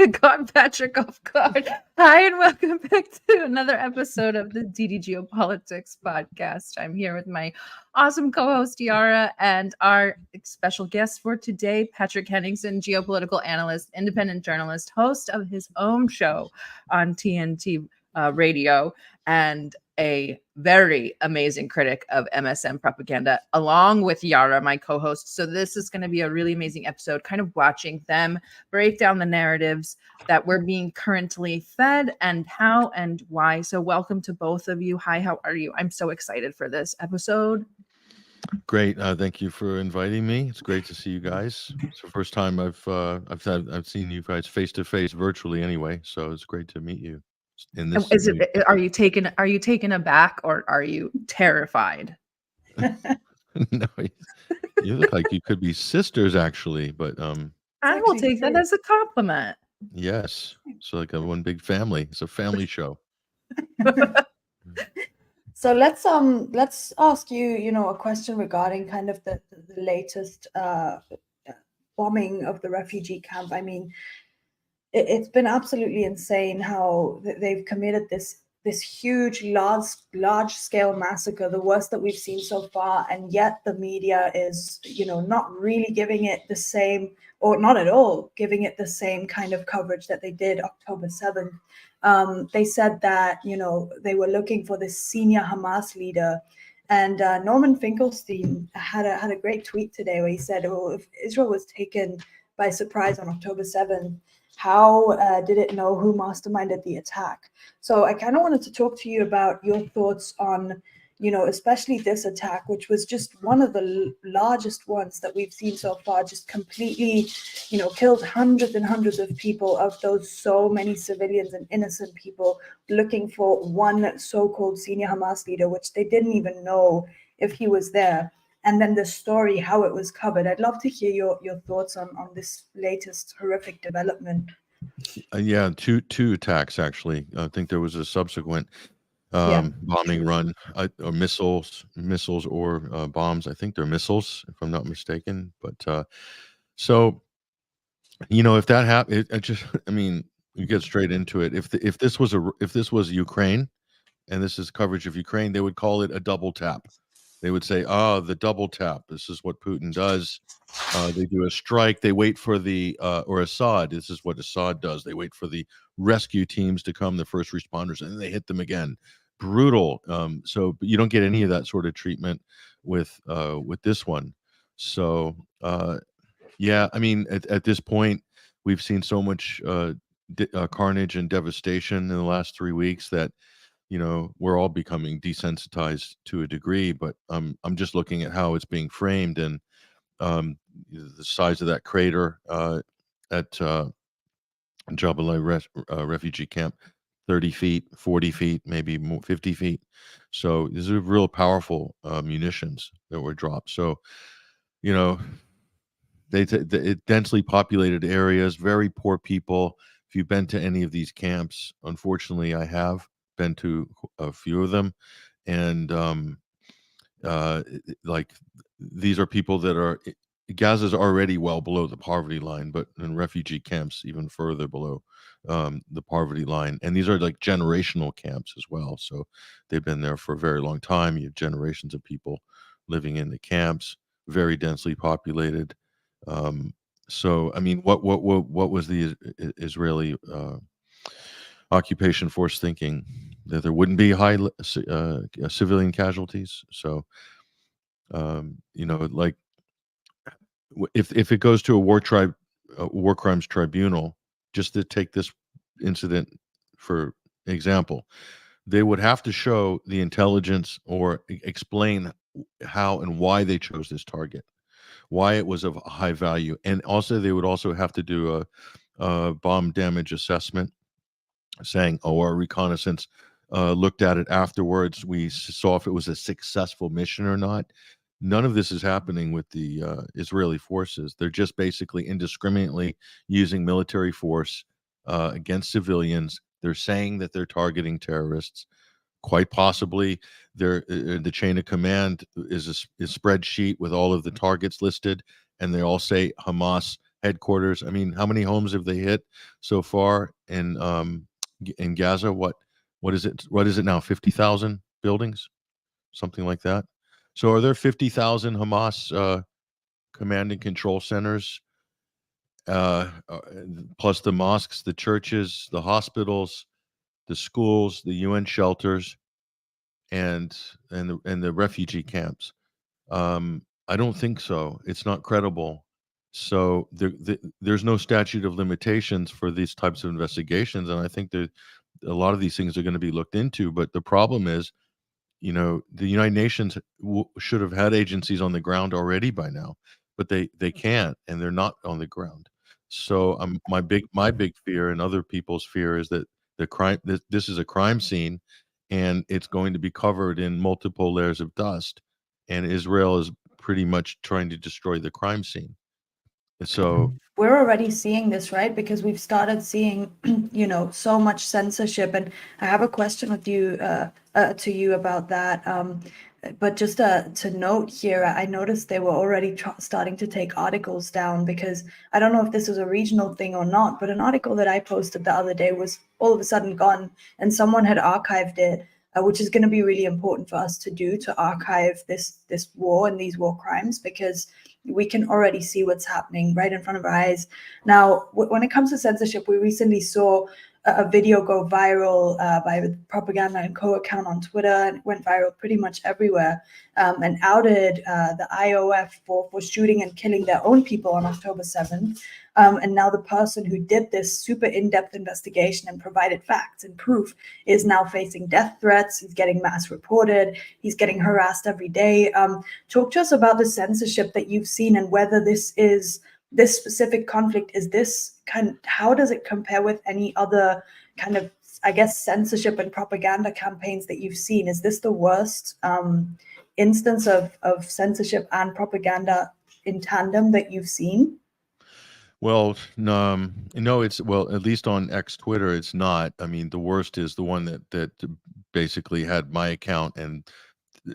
Caught Patrick off guard. Hi, and welcome back to another episode of the DDGeopolitics podcast. I'm here with my awesome co-host Yara and our special guest for today, Patrick Henningsen, geopolitical analyst, independent journalist, host of his own show on TNT Radio, and a very amazing critic of MSM propaganda, along with Yara, my co-host. So this is going to be a really amazing episode, kind of watching them break down the narratives that we're being currently fed and how and why. So welcome to both of you. Hi, how are you? I'm so excited for this episode. Great. Thank you for inviting me. It's great to see you guys. It's the first time I've seen you guys face to face virtually anyway. So it's great to meet you. In this, are you taken aback or are you terrified? No, you look like you could be sisters actually, but I will take that as a compliment. Yes, it's like a one big family. It's a family show. So let's ask you a question regarding kind of the latest bombing of the refugee camp. I mean, it's been absolutely insane how they've committed this huge, large scale massacre, the worst that we've seen so far, and yet the media is, not really giving it the same, or not at all giving it the same kind of coverage that they did October 7th. They said that, they were looking for this senior Hamas leader. And Norman Finkelstein had a great tweet today where he said, well, if Israel was taken by surprise on October 7th, how did it know who masterminded the attack? So I kind of wanted to talk to you about your thoughts on, especially this attack, which was just one of the largest ones that we've seen so far, just completely, killed hundreds and hundreds of people, of those so many civilians and innocent people looking for one so-called senior Hamas leader, which they didn't even know if he was there. And then the story, how it was covered. I'd love to hear your thoughts on this latest horrific development. Yeah, two attacks actually. I think there was a subsequent bombing run, or missiles or bombs. I think they're missiles, if I'm not mistaken. But so, if that happened, you get straight into it. If this was Ukraine, and this is coverage of Ukraine, they would call it a double tap. They would say, the double tap. This is what Putin does. They do a strike. They wait for or Assad. This is what Assad does. They wait for the rescue teams to come, the first responders, and then they hit them again. Brutal. So you don't get any of that sort of treatment with this one. So, at this point, we've seen so much carnage and devastation in the last 3 weeks that, we're all becoming desensitized to a degree, but I'm just looking at how it's being framed, and the size of that crater at Jabalai refugee camp, 30 feet, 40 feet, maybe more, 50 feet. So these are real powerful munitions that were dropped. So, densely populated areas, very poor people. If you've been to any of these camps, unfortunately, I have been to a few of them, and these are people that are, Gaza's already well below the poverty line, but in refugee camps even further below the poverty line, and these are like generational camps as well. So they've been there for a very long time. You have generations of people living in the camps, very densely populated. So I mean, what was the Israeli occupation force thinking? That there wouldn't be high civilian casualties? So like, if it goes to a war crimes tribunal, just to take this incident for example, they would have to show the intelligence or explain how and why they chose this target, why it was of high value, and also they would also have to do a bomb damage assessment, saying, our reconnaissance looked at it afterwards, we saw if it was a successful mission or not. None of this is happening with the Israeli forces. They're just basically indiscriminately using military force against civilians. They're saying that they're targeting terrorists. Quite possibly, the chain of command is a spreadsheet with all of the targets listed, and they all say Hamas headquarters. I mean, how many homes have they hit so far in Gaza? What is it? What is it now? 50,000 buildings, something like that. So are there 50,000 Hamas command and control centers, plus the mosques, the churches, the hospitals, the schools, the UN shelters, and the refugee camps? I don't think so. It's not credible. So there's no statute of limitations for these types of investigations, and I think that a lot of these things are going to be looked into. But the problem is, the United Nations should have had agencies on the ground already by now, but they can't, and they're not on the ground. So my big fear, and other people's fear, is that this is a crime scene, and it's going to be covered in multiple layers of dust, and Israel is pretty much trying to destroy the crime scene. So we're already seeing this, right? Because we've started seeing, so much censorship. And I have a question with you, to you about that. But just to note here, I noticed they were already starting to take articles down, because I don't know if this was a regional thing or not, but an article that I posted the other day was all of a sudden gone, and someone had archived it, which is going to be really important for us to do, to archive this war and these war crimes, because we can already see what's happening right in front of our eyes. Now, when it comes to censorship, we recently saw a video go viral by the Propaganda and Co account on Twitter, and it went viral pretty much everywhere, and outed the IOF for shooting and killing their own people on October 7th. And now the person who did this super in-depth investigation and provided facts and proof is now facing death threats. He's getting mass reported. He's getting harassed every day. Talk to us about the censorship that you've seen, and whether this specific conflict is this how does it compare with any other kind of, I guess, censorship and propaganda campaigns that you've seen? Is this the worst instance of censorship and propaganda in tandem that you've seen? Well, no, it's, well, at least on X Twitter, it's not. I mean, the worst is the one that basically had my account and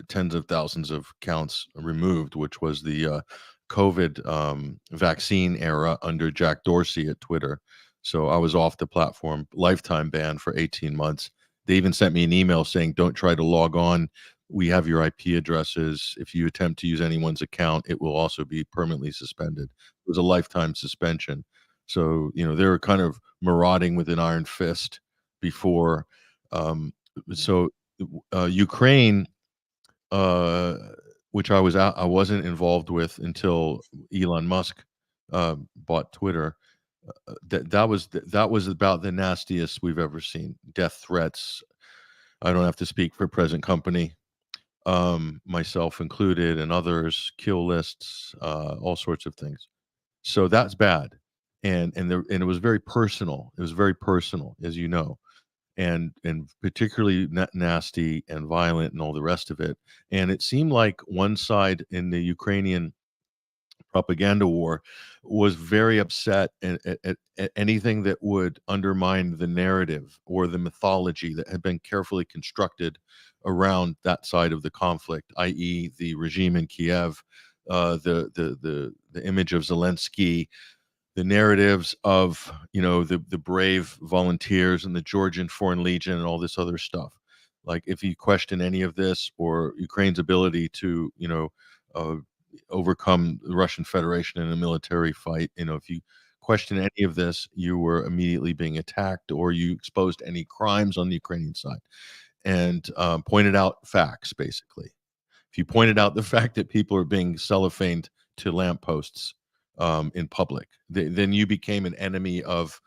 tens of thousands of accounts removed, which was the COVID vaccine era under Jack Dorsey at Twitter. So I was off the platform, lifetime ban for 18 months. They even sent me an email saying, don't try to log on. We have your IP addresses. If you attempt to use anyone's account, it will also be permanently suspended. It was a lifetime suspension. So, they were kind of marauding with an iron fist before. Ukraine, which I wasn't involved with until Elon Musk bought Twitter. That was about the nastiest we've ever seen. Death threats. I don't have to speak for present company, myself included, and others. Kill lists, all sorts of things. So that's bad, and it was very personal. It was very personal, as you know, and particularly nasty and violent and all the rest of it. And it seemed like one side in the Ukrainian propaganda war was very upset at anything that would undermine the narrative or the mythology that had been carefully constructed around that side of the conflict, i.e., the regime in Kiev, the image of Zelensky, the narratives of the brave volunteers and the Georgian Foreign Legion and all this other stuff. Like, if you question any of this, or Ukraine's ability to overcome the Russian Federation in a military fight, if you question any of this, you were immediately being attacked, or you exposed any crimes on the Ukrainian side, and pointed out facts. Basically, if you pointed out the fact that people are being cellophaned to lampposts in public, then you became an enemy of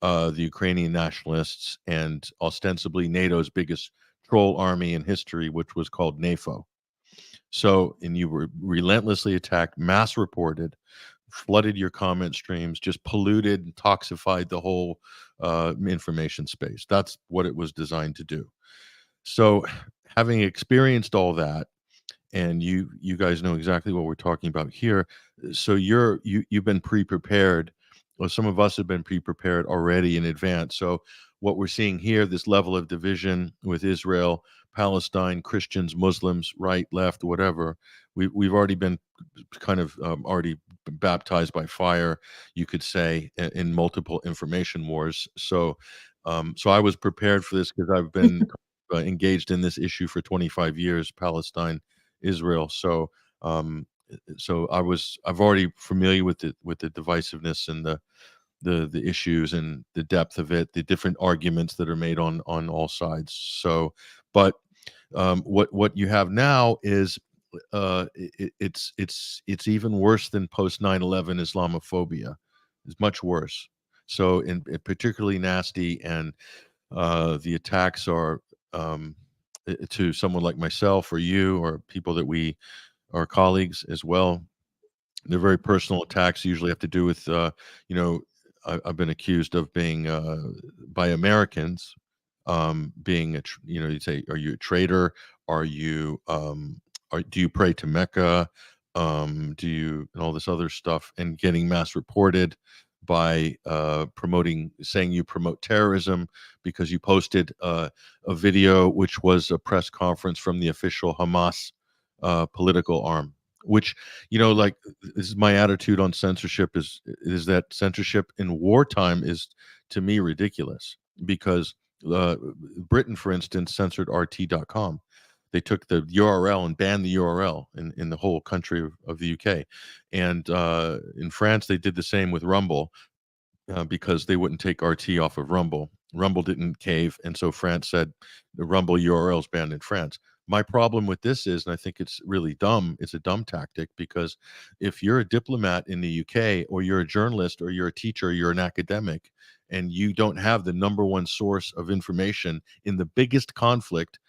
the Ukrainian nationalists and ostensibly NATO's biggest troll army in history, which was called NAFO. So, and you were relentlessly attacked, mass reported, flooded your comment streams, just polluted and toxified the whole information space. That's what it was designed to do. So, having experienced all that, and you guys know exactly what we're talking about here. So you've been pre-prepared. Well, some of us have been pre-prepared already in advance. So what we're seeing here, this level of division with Israel, Palestine, Christians, Muslims, right, left, whatever, we've already been kind of already baptized by fire, you could say, in multiple information wars. So I was prepared for this because I've been engaged in this issue for 25 years, Palestine, Israel. So I've already familiar with the divisiveness and the issues and the depth of it, the different arguments that are made on all sides. So, but what you have now is it's even worse than post 9/11 Islamophobia. It's much worse. So, particularly nasty, and the attacks are to someone like myself or you or people that we are colleagues as well. They're very personal attacks. Usually have to do with I've been accused of being by Americans being you'd say, are you a traitor? Are you do you pray to Mecca? Do you, and all this other stuff, and getting mass reported by saying you promote terrorism because you posted a video which was a press conference from the official Hamas political arm. Which, like, this is my attitude on censorship is that censorship in wartime is, to me, ridiculous, because Britain, for instance, censored RT.com. They took the URL and banned the URL in the whole country of the UK. And in France, they did the same with Rumble because they wouldn't take RT off of Rumble. Rumble didn't cave. And so France said the Rumble URL is banned in France. My problem with this is, and I think it's really dumb, it's a dumb tactic, because if you're a diplomat in the UK, or you're a journalist, or you're a teacher, or you're an academic, and you don't have the number one source of information in the biggest conflict,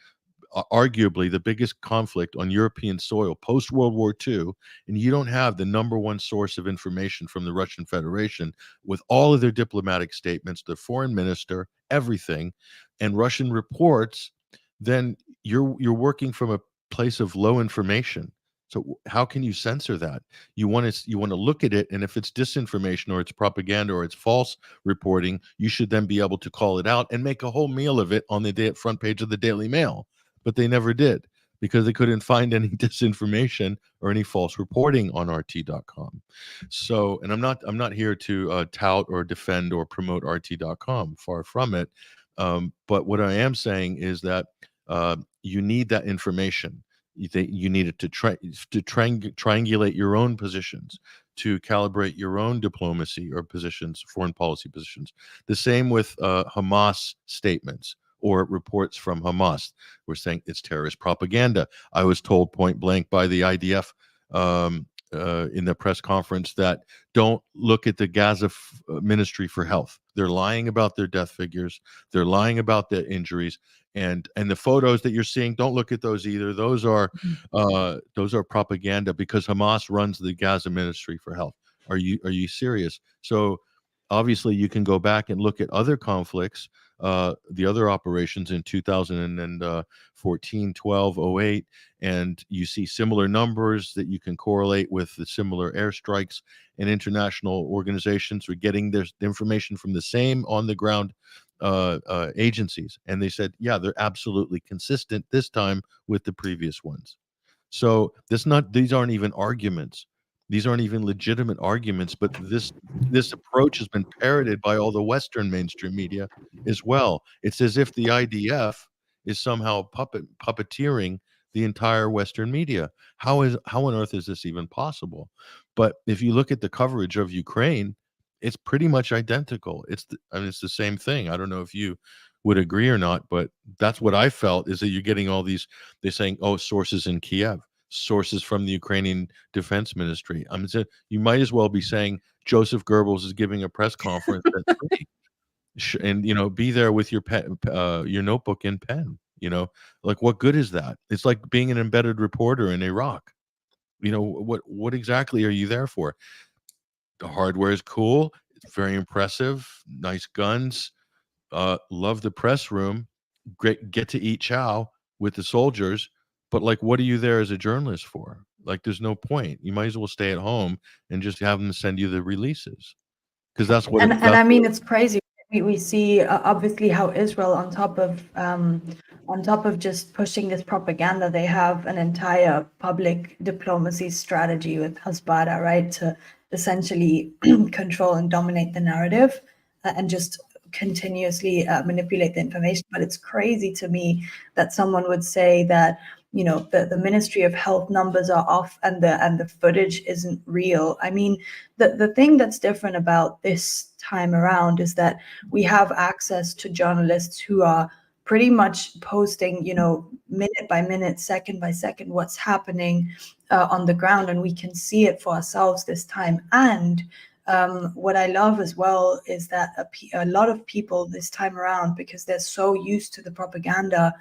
arguably the biggest conflict on European soil post World War II, and you don't have the number one source of information from the Russian Federation with all of their diplomatic statements, their foreign minister, everything, and Russian reports, then you're working from a place of low information. So how can you censor that? You want to look at it, and if it's disinformation or it's propaganda or it's false reporting, you should then be able to call it out and make a whole meal of it on the front page of the Daily Mail. But they never did, because they couldn't find any disinformation or any false reporting on RT.com. So, and I'm not here to tout or defend or promote RT.com. Far from it. But what I am saying is that you need that information. You need it to triangulate your own positions, to calibrate your own diplomacy or positions, foreign policy positions. The same with Hamas statements or reports from Hamas. We're saying it's terrorist propaganda. I was told point blank by the IDF in the press conference that don't look at the Gaza Ministry for Health. They're lying about their death figures. They're lying about their injuries. And the photos that you're seeing, don't look at those either. Those are propaganda, because Hamas runs the Gaza Ministry for Health. Are you serious? So obviously you can go back and look at other conflicts, the other operations in 2014, 12, 08, and you see similar numbers that you can correlate with the similar airstrikes, and international organizations were getting their information from the same on the ground agencies, and they said, yeah, they're absolutely consistent this time with the previous ones. So these aren't even arguments. These aren't even legitimate arguments, but this approach has been parroted by all the Western mainstream media as well. It's as if the IDF is somehow puppeteering the entire Western media. How on earth is this even possible? But if you look at the coverage of Ukraine, it's pretty much identical. It's the same thing. I don't know if you would agree or not, but that's what I felt, is that you're getting all these, they're saying, oh, sources in Kiev, sources from the Ukrainian Defense Ministry. You might as well be saying Joseph Goebbels is giving a press conference at 3, and be there with your your notebook and pen. Like, what good is that? It's like being an embedded reporter in Iraq. What exactly are you there for? The hardware is cool. It's very impressive. Nice guns. Love the press room. Great. Get to eat chow with the soldiers. But, like, what are you there as a journalist for? Like, there's no point. You might as well stay at home and just have them send you the releases, because that's what. And I mean, it's crazy. We see obviously how Israel, on top of just pushing this propaganda, they have an entire public diplomacy strategy with Hezbollah, right? To essentially control and dominate the narrative and just continuously manipulate the information. But it's crazy to me that someone would say that, you know, the Ministry of Health numbers are off and the footage isn't real. I mean, the thing that's different about this time around is that we have access to journalists who are pretty much posting, you know, minute by minute, second by second, what's happening on the ground, and we can see it for ourselves this time. And what I love as well is that a lot of people this time around, because they're so used to the propaganda,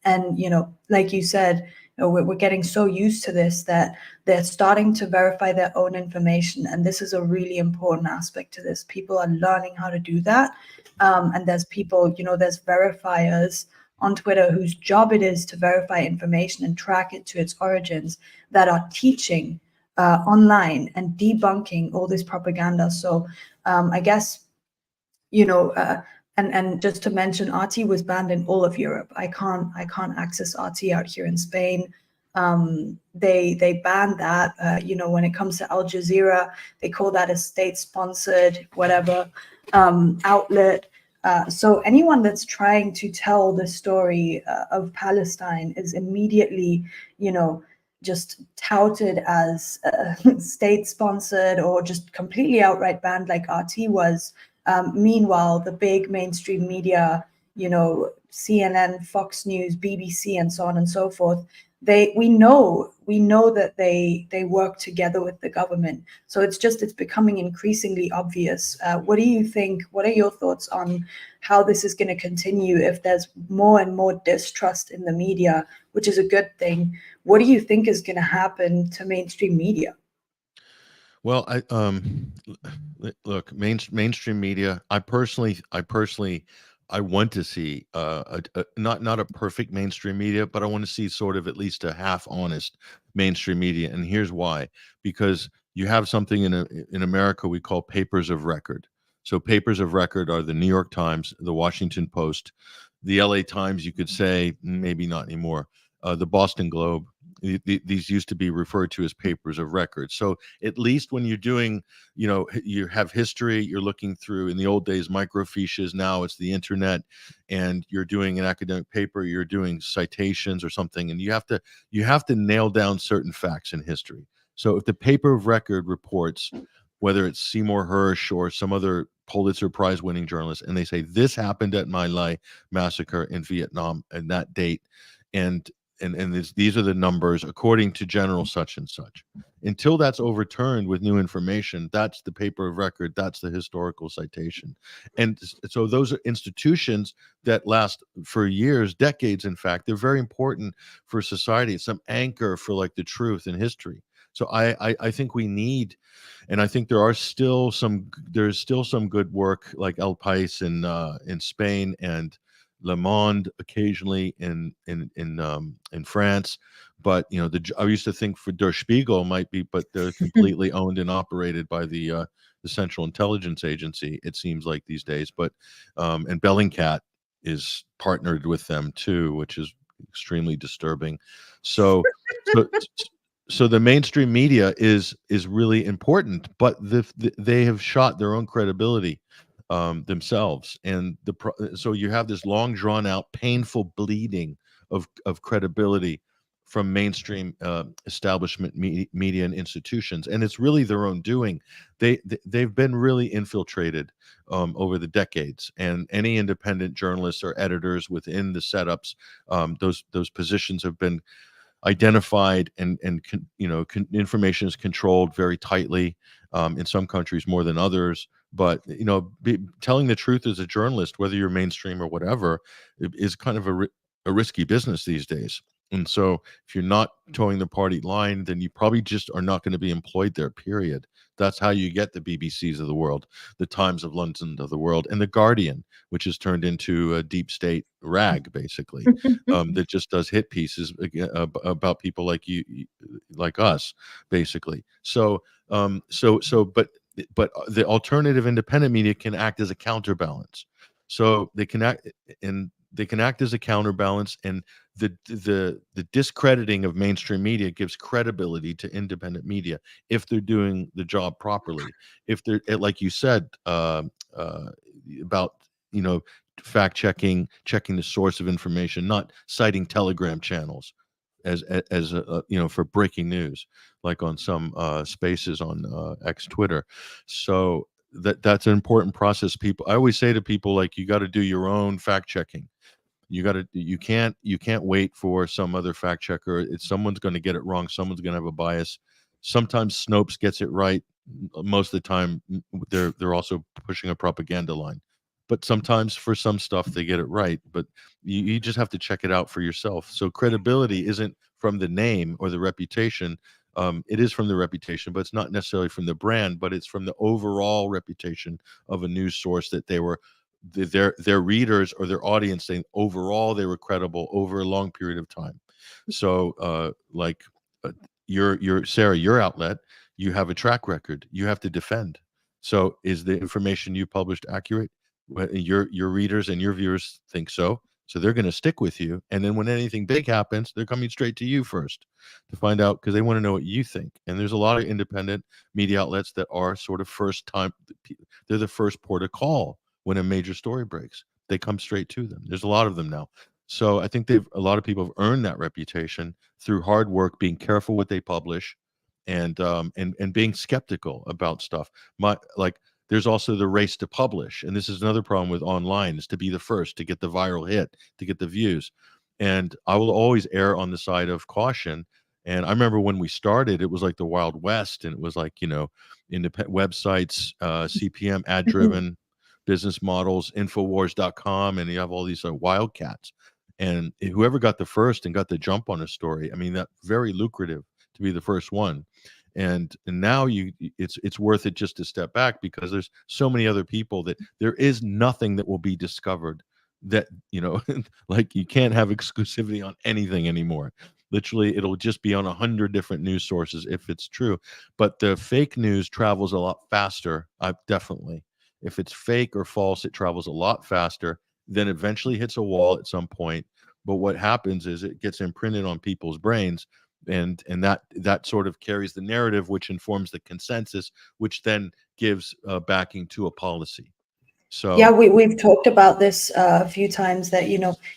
and, you know, like you said, you know, we're getting so used to this that they're starting to verify their own information. And this is a really important aspect to this. People are learning how to do that. And there's people, you know, there's verifiers on Twitter whose job it is to verify information and track it to its origins, that are teaching online and debunking all this propaganda. So I guess, you know, and just to mention, RT was banned in all of Europe. I can't access RT out here in Spain. They banned that. You know, when it comes to Al Jazeera, they call that a state-sponsored whatever outlet. So anyone that's trying to tell the story of Palestine is immediately, you know, just touted as state-sponsored or just completely outright banned, like RT was. Meanwhile, the big mainstream media, you know, CNN, Fox News, BBC, and so on and so forth, we know that they work together with the government. So it's becoming increasingly obvious. What do you think? What are your thoughts on how this is going to continue if there's more and more distrust in the media, which is a good thing? What do you think is going to happen to mainstream media? Well, look, mainstream media. I personally, I want to see not a perfect mainstream media, but I want to see sort of at least a half honest mainstream media. And here's why: because you have something in America we call papers of record. So papers of record are the New York Times, the Washington Post, the LA Times. You could say maybe not anymore. The Boston Globe. These used to be referred to as papers of record. So at least when you're doing, you know, you have history, you're looking through, in the old days, microfiches, now it's the internet, and you're doing an academic paper, you're doing citations or something, and you have to nail down certain facts in history. So if the paper of record reports, whether it's Seymour Hersh or some other Pulitzer Prize winning journalist, and they say this happened at My Lai massacre in Vietnam and that date, and these are the numbers according to General such and such. Until that's overturned with new information, that's the paper of record, that's the historical citation. And so those are institutions that last for years, decades, in fact. They're very important for society. It's some anchor for like the truth in history. So I think we need, and I think there's still some good work like El País in Spain, and Le Monde occasionally in France, but you know, I used to think for Der Spiegel might be, but they're completely owned and operated by the Central Intelligence Agency, it seems like these days. But and Bellingcat is partnered with them too, which is extremely disturbing. So so the mainstream media is really important, but they have shot their own credibility themselves, and so you have this long drawn out painful bleeding of credibility from mainstream establishment media and institutions, and it's really their own doing. They've been really infiltrated over the decades, and any independent journalists or editors within the setups, those positions have been identified, and you know, information is controlled very tightly, in some countries more than others. But you know, telling the truth as a journalist, whether you're mainstream or whatever, is kind of a risky business these days. And so if you're not towing the party line, then you probably just are not going to be employed there, period. That's how you get the BBCs of the world, the Times of London of the world, and the Guardian, which has turned into a deep state rag, basically, that just does hit pieces about people like you, like us, basically. So but the alternative independent media can act as a counterbalance. So they can act as a counterbalance, and the discrediting of mainstream media gives credibility to independent media if they're doing the job properly. If they're, like you said, about, fact checking the source of information, not citing Telegram channels as for breaking news, like on some spaces on X Twitter. So that's an important process. I always say to people, like, you got to do your own fact checking. You can't wait for some other fact checker. Someone's going to get it wrong. Someone's going to have a bias. Sometimes Snopes gets it right. Most of the time, they're also pushing a propaganda line. But sometimes for some stuff they get it right. But you just have to check it out for yourself. So credibility isn't from the name or the reputation. It is from the reputation, but it's not necessarily from the brand. But it's from the overall reputation of a news source that they were. Their readers or their audience saying overall they were credible over a long period of time. So your Sarah, your outlet, you have a track record you have to defend. So is the information you published accurate? Your readers and your viewers think so they're going to stick with you, and then when anything big happens, they're coming straight to you first to find out, because they want to know what you think. And there's a lot of independent media outlets that are sort of they're the first port of call when a major story breaks. They come straight to them. There's a lot of them now. So I think a lot of people have earned that reputation through hard work, being careful what they publish, and being skeptical about stuff. There's also the race to publish, and this is another problem with online, is to be the first, to get the viral hit, to get the views. And I will always err on the side of caution. And I remember when we started, it was like the Wild West, and it was like, independent websites, CPM, ad-driven business models, Infowars.com, and you have all these wildcats. And whoever got the first and got the jump on a story, I mean, that's very lucrative to be the first one. And now it's worth it just to step back, because there's so many other people that there is nothing that will be discovered that, like, you can't have exclusivity on anything anymore. Literally, it'll just be on 100 different news sources if it's true. But the fake news travels a lot faster. Definitely. If it's fake or false, it travels a lot faster, then eventually hits a wall at some point. But what happens is it gets imprinted on people's brains, and that sort of carries the narrative, which informs the consensus, which then gives backing to a policy. So yeah, we've talked about this a few times, that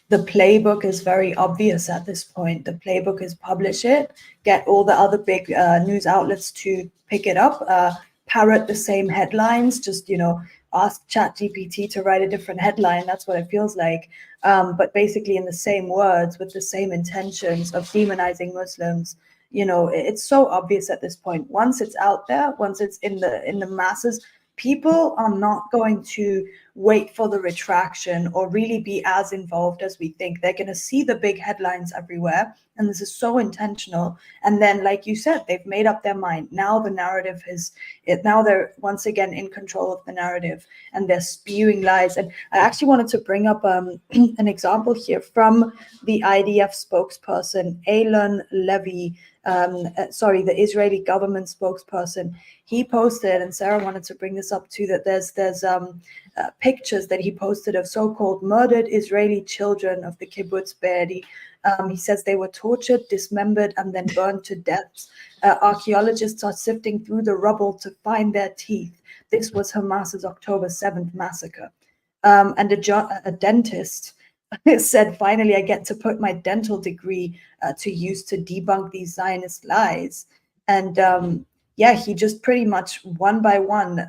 the playbook is very obvious at this point. The playbook is publish it, get all the other big news outlets to pick it up, parrot the same headlines, just ask ChatGPT to write a different headline. That's what it feels like. But basically in the same words, with the same intentions of demonizing Muslims. It's so obvious at this point. Once it's out there, once it's in the masses, people are not going to wait for the retraction or really be as involved as we think. They're going to see the big headlines everywhere. And this is so intentional. And then, like you said, they've made up their mind. Now the narrative now they're once again in control of the narrative, and they're spewing lies. And I actually wanted to bring up an example here from the IDF spokesperson, Alon Levy, the Israeli government spokesperson. He posted, and Sarah wanted to bring this up too, that there's pictures that he posted of so-called murdered Israeli children of the kibbutz Be'eri. He says they were tortured, dismembered, and then burned to death. Archaeologists are sifting through the rubble to find their teeth. This was Hamas's October 7th massacre. And a dentist said, finally, I get to put my dental degree to use to debunk these Zionist lies. And he just pretty much one by one,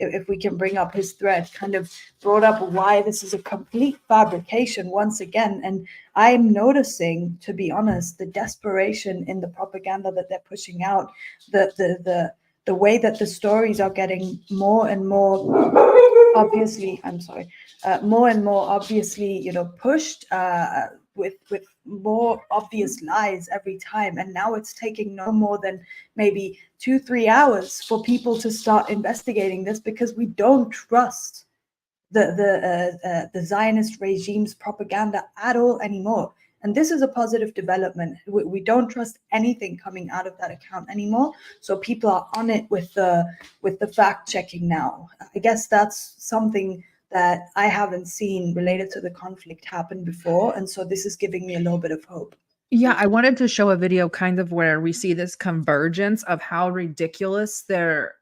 if we can bring up his thread, kind of brought up why this is a complete fabrication once again. And I'm noticing, to be honest, the desperation in the propaganda that they're pushing out, the way that the stories are getting more and more obviously, pushed with more obvious lies every time. And now it's taking no more than maybe 2-3 hours for people to start investigating this, because we don't trust the Zionist regime's propaganda at all anymore. And this is a positive development. We don't trust anything coming out of that account anymore. So people are on it with the fact checking now. I guess that's something that I haven't seen related to the conflict happen before. And so this is giving me a little bit of hope. Yeah, I wanted to show a video kind of where we see this convergence of how ridiculous their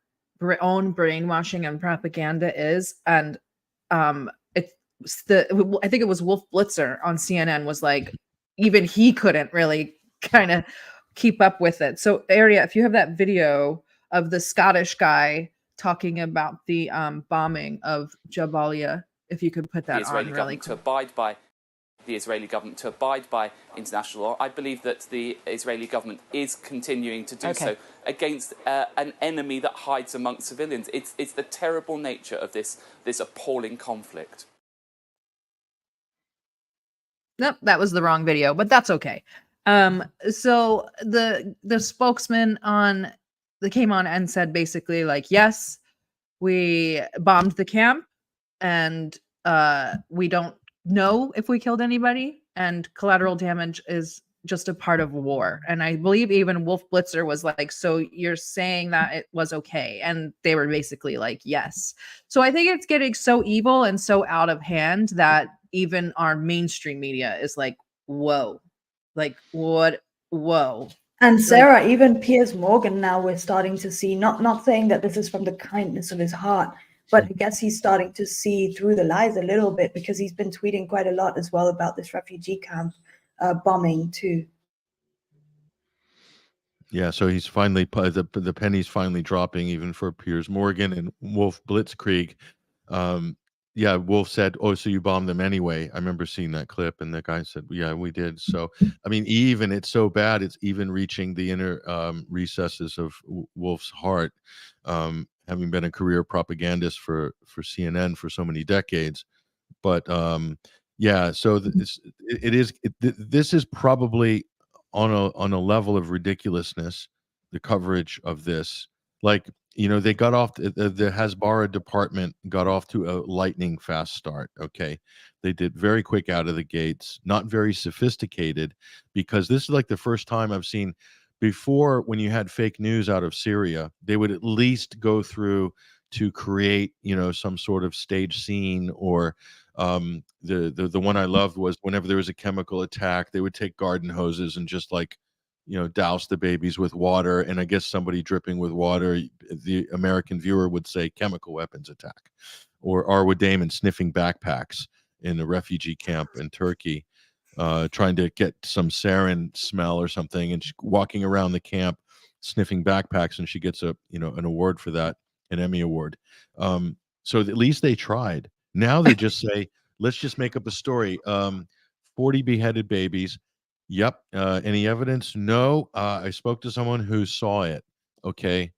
own brainwashing and propaganda is. And it's I think it was Wolf Blitzer on CNN was like, even he couldn't really kind of keep up with it. So Aria, if you have that video of the Scottish guy talking about the bombing of Jabalia, if you could put that on really quick. To abide by the Israeli government, to abide by international law. I believe that the Israeli government is continuing to do so against an enemy that hides amongst civilians. It's the terrible nature of this appalling conflict. Nope, that was the wrong video, but that's okay. So the spokesman came on and said basically like, yes, we bombed the camp and we don't know if we killed anybody, and collateral damage is just a part of war. And I believe even Wolf Blitzer was like, so you're saying that it was okay? And they were basically like, yes. So I think it's getting so evil and so out of hand that even our mainstream media is like, whoa, like what? Whoa. And Sarah, even Piers Morgan now we're starting to see, not saying that this is from the kindness of his heart, but I guess he's starting to see through the lies a little bit, because he's been tweeting quite a lot as well about this refugee camp bombing too. Yeah, so he's finally the penny's finally dropping even for Piers Morgan and Wolf Blitzkrieg. Yeah, Wolf said, "Oh, so you bombed them anyway?" I remember seeing that clip, and the guy said, "Yeah, we did." So, I mean, even it's so bad, it's even reaching the inner recesses of Wolf's heart. Having been a career propagandist for CNN for so many decades, but yeah, so this is probably on a level of ridiculousness, the coverage of this. Like, you know, they got off the Hasbara department got off to a lightning fast start. Okay, they did very quick out of the gates, not very sophisticated, because this is like the first time I've seen. Before, when you had fake news out of Syria, they would at least go through to create, you know, some sort of stage scene. Or the one I loved was whenever there was a chemical attack, they would take garden hoses and just like, you know, douse the babies with water. And I guess somebody dripping with water, the American viewer would say chemical weapons attack. Or Arwa Damon sniffing backpacks in a refugee camp in Turkey, trying to get some sarin smell or something, and she's walking around the camp sniffing backpacks, and she gets an award for that, an Emmy award. So at least they tried. Now they just say, let's just make up a story. 40 beheaded babies. Yep. Any evidence? No. I spoke to someone who saw it. Okay.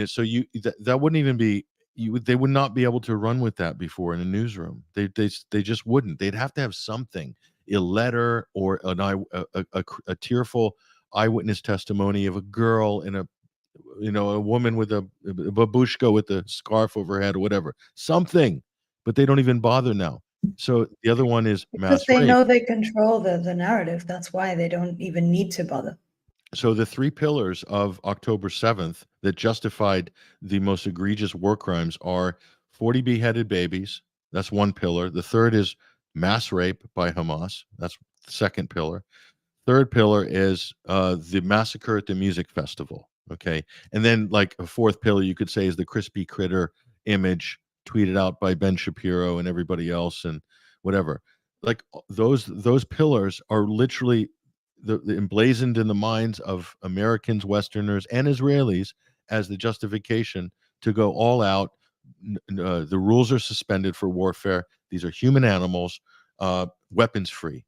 So that wouldn't even be. They would not be able to run with that before in a newsroom. They just wouldn't. They'd have to have something, a letter or a tearful eyewitness testimony of a girl in a woman with a babushka with a scarf over her head or whatever, something. But they don't even bother now. So the other one is mass because they rape. know they control the narrative. That's why they don't even need to bother. So the three pillars of October 7th that justified the most egregious war crimes are 40 beheaded babies. That's one pillar. The third is mass rape by Hamas. That's the second pillar. Third pillar is the massacre at the music festival. Okay. And then like a fourth pillar you could say is the crispy critter image tweeted out by Ben Shapiro and everybody else and whatever. Like those pillars are literally the emblazoned in the minds of Americans, Westerners, and Israelis as the justification to go all out. The rules are suspended for warfare. These are human animals, weapons free.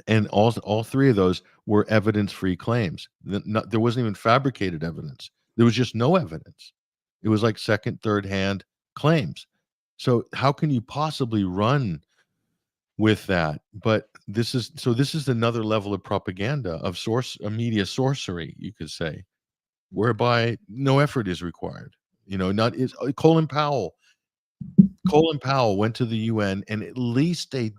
And all three of those were evidence-free claims. There wasn't even fabricated evidence. There was just no evidence. It was like second, third-hand claims. So how can you possibly run with that? But this is another level of propaganda, of media sorcery, you could say, whereby no effort is required. You know, Colin Powell went to the UN, and at least they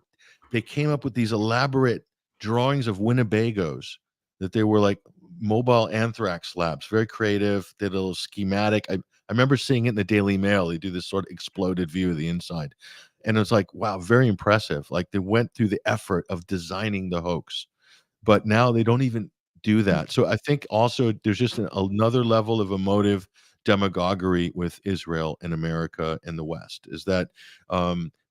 came up with these elaborate drawings of Winnebagos that they were like mobile anthrax labs. Very creative. Did a little schematic. I remember seeing it in the Daily Mail. They do this sort of exploded view of the inside, and it was like, wow, very impressive. Like they went through the effort of designing the hoax, but now they don't even do that. So I think also there's just another level of emotive demagoguery with Israel and America and the West. Is that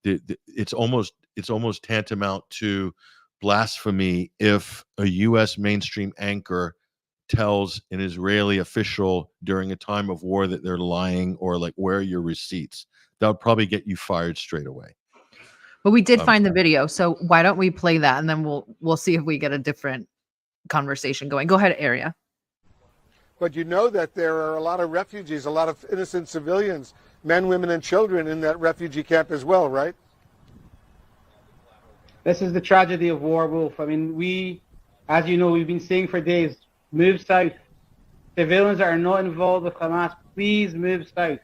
it's almost tantamount to blasphemy if a U.S. mainstream anchor tells an Israeli official during a time of war that they're lying, or like, where are your receipts? That would probably get you fired straight away. But we did find the video, so why don't we play that, and then we'll see if we get a different conversation going. Go ahead, Aria. But you know that there are a lot of refugees, a lot of innocent civilians, men, women, and children in that refugee camp as well, right? This is the tragedy of war, Wolf. I mean, as you know, we've been saying for days, move south. Civilians that are not involved with Hamas, please move south.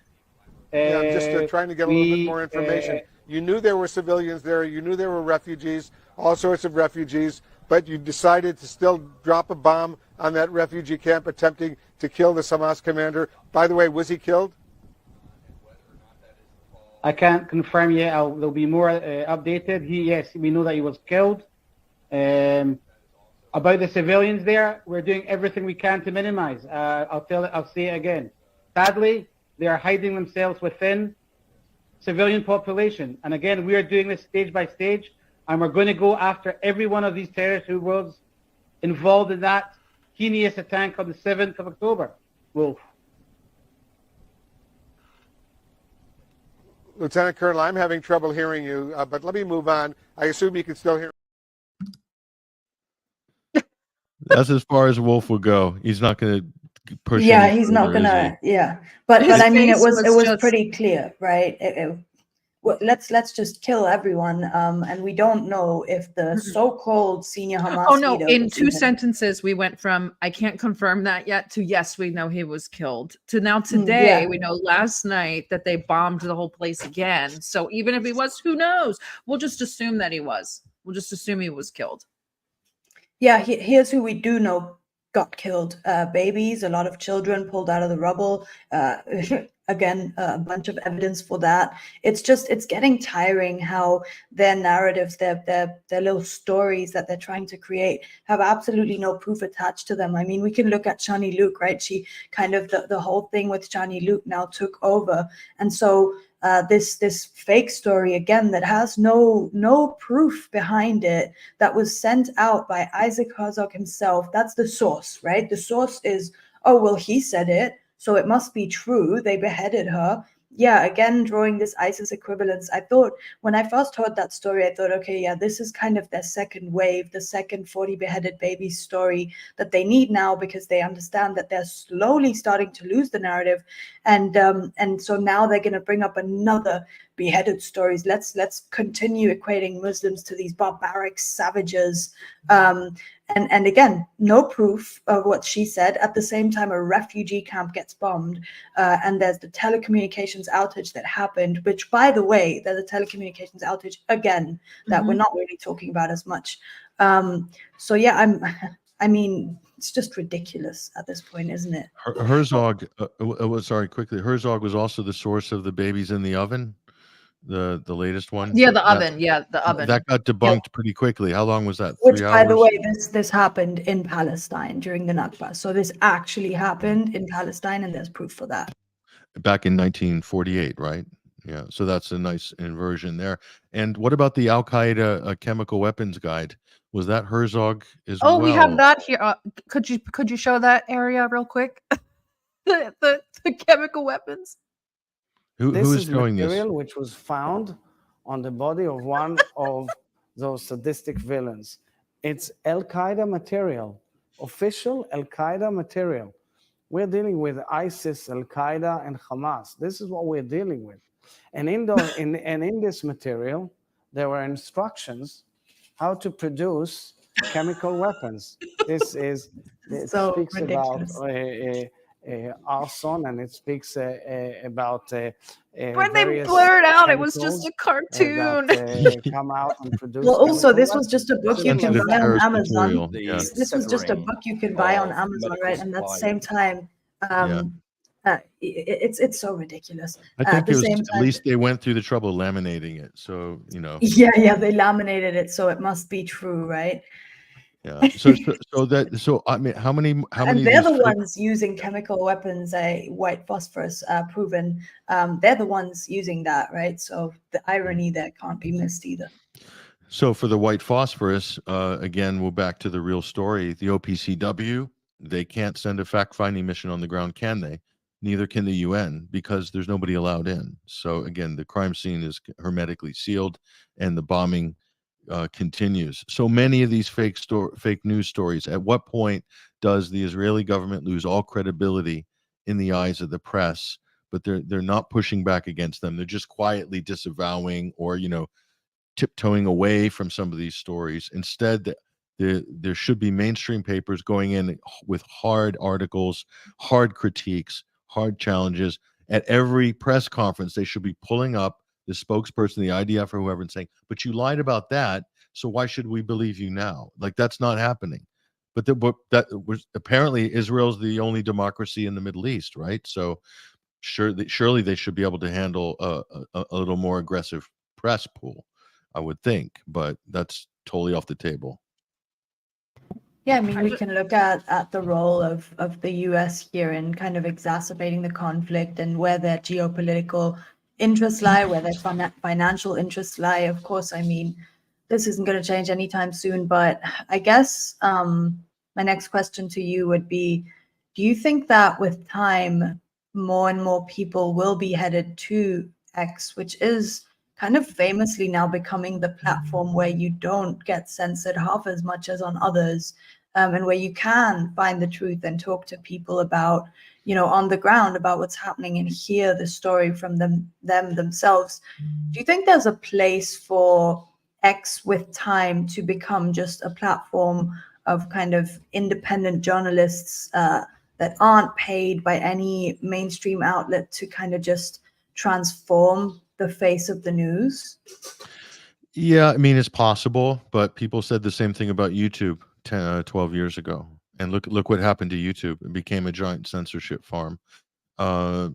Yeah, I'm just trying to get a little bit more information. You knew there were civilians there. You knew there were refugees, all sorts of refugees, but you decided to still drop a bomb on that refugee camp, attempting to kill the Hamas commander. By the way, was he killed? I can't confirm yet. There'll be more updated. Yes, we know that he was killed. About the civilians there, we're doing everything we can to minimize. I'll say it again. Sadly, they are hiding themselves within civilian population. And again, we are doing this stage by stage, and we're going to go after every one of these terrorists who was involved in that heinous attack on the 7th of October. Wolf. Lieutenant Colonel, I'm having trouble hearing you, but let me move on. I assume you can still hear. That's as far as Wolf will go. He's not going to push. Yeah, he's not going to. Yeah, but I mean, it was just pretty clear, right? Let's just kill everyone, and we don't know if the so-called senior Hamas. Oh no! leader In was two sentences, we went from "I can't confirm that yet" to "Yes, we know he was killed" to now today we know last night that they bombed the whole place again. So even if he was, who knows? We'll just assume that he was. We'll just assume he was killed. Yeah, here's who we do know got killed. Babies, a lot of children pulled out of the rubble. Again, a bunch of evidence for that. It's getting tiring how their narratives, their little stories that they're trying to create have absolutely no proof attached to them. I mean, we can look at Shani Luke, right? She kind of, the whole thing with Shani Luke now took over. And so this fake story, again, that has no proof behind it, that was sent out by Isaac Herzog himself. That's the source, right? The source is, oh, well, he said it, so it must be true. They beheaded her. Yeah, again, drawing this ISIS equivalence. I thought, when I first heard that story, I thought, okay, yeah, this is kind of their second wave, the second 40 beheaded babies story that they need now, because they understand that they're slowly starting to lose the narrative. And so now they're going to bring up another beheaded stories. Let's continue equating Muslims to these barbaric savages. And again, no proof of what she said. At the same time, a refugee camp gets bombed, and there's the telecommunications outage that happened, which, by the way, there's a telecommunications outage again that we're not really talking about as much. So yeah, I mean, it's just ridiculous at this point, isn't it? Herzog, Herzog was also the source of the babies in the oven. The latest one. Yeah, the oven. Yeah, the oven. That got debunked pretty quickly. How long was that? Which, 3 hours? by the way, this happened in Palestine during the Nakba. So this actually happened in Palestine, and there's proof for that. Back in 1948, right? Yeah. So that's a nice inversion there. And what about the Al Qaeda chemical weapons guide? Was that Herzog as well? Oh, we have that here. Could you show that area real quick? the chemical weapons. Who is showing this? Material which was found on the body of one of those sadistic villains. It's Al Qaeda material, official Al Qaeda material. We're dealing with ISIS, Al Qaeda, and Hamas. This is what we're dealing with. And in this material, there were instructions how to produce chemical weapons. This so speaks ridiculous. about arson, and it speaks about When they various blur it out, it was just chemicals a cartoon. that come out and produce. Well, also, this chemical was just a book weapons. you can Sensitive buy on terrorist Amazon. material. Yeah. This was just a book you can buy on of Amazon, medical right? And at the supply. same time, it's so ridiculous. I At think the it was, same at time, least they went through the trouble of laminating it. So, you know, yeah, they laminated it, so it must be true, right? yeah. So I mean, how many And of they're these the fake- ones using chemical weapons, white phosphorus, proven. They're the ones using that, right? So the irony there can't be missed either. So for the white phosphorus, again, we're back to the real story. The OPCW, they can't send a fact-finding mission on the ground, can they? Neither can the UN, because there's nobody allowed in. So again, the crime scene is hermetically sealed, and the bombing continues. So many of these fake news stories. At what point does the Israeli government lose all credibility in the eyes of the press? But they're not pushing back against them. They're just quietly disavowing, or tiptoeing away from some of these stories. Instead, there should be mainstream papers going in with hard articles, hard critiques, hard challenges. At every press conference, they should be pulling up the spokesperson, the IDF or whoever, and saying, but you lied about that, so why should we believe you now? Like, that's not happening. But that was apparently Israel's the only democracy in the Middle East, right? So surely they should be able to handle a little more aggressive press pool, I would think, but that's totally off the table. Yeah, I mean, we can look at the role of the US here in kind of exacerbating the conflict and where their geopolitical interests lie, where their financial interests lie. Of course, I mean, this isn't going to change anytime soon, but I guess my next question to you would be, do you think that with time, more and more people will be headed to X, which is kind of famously now becoming the platform where you don't get censored half as much as on others, and where you can find the truth and talk to people about, on the ground about what's happening and hear the story from them themselves. Do you think there's a place for X with time to become just a platform of kind of independent journalists that aren't paid by any mainstream outlet to kind of just transform the face of the news? Yeah, I mean, it's possible, but people said the same thing about YouTube 12 years ago. And look what happened to YouTube. It became a giant censorship farm.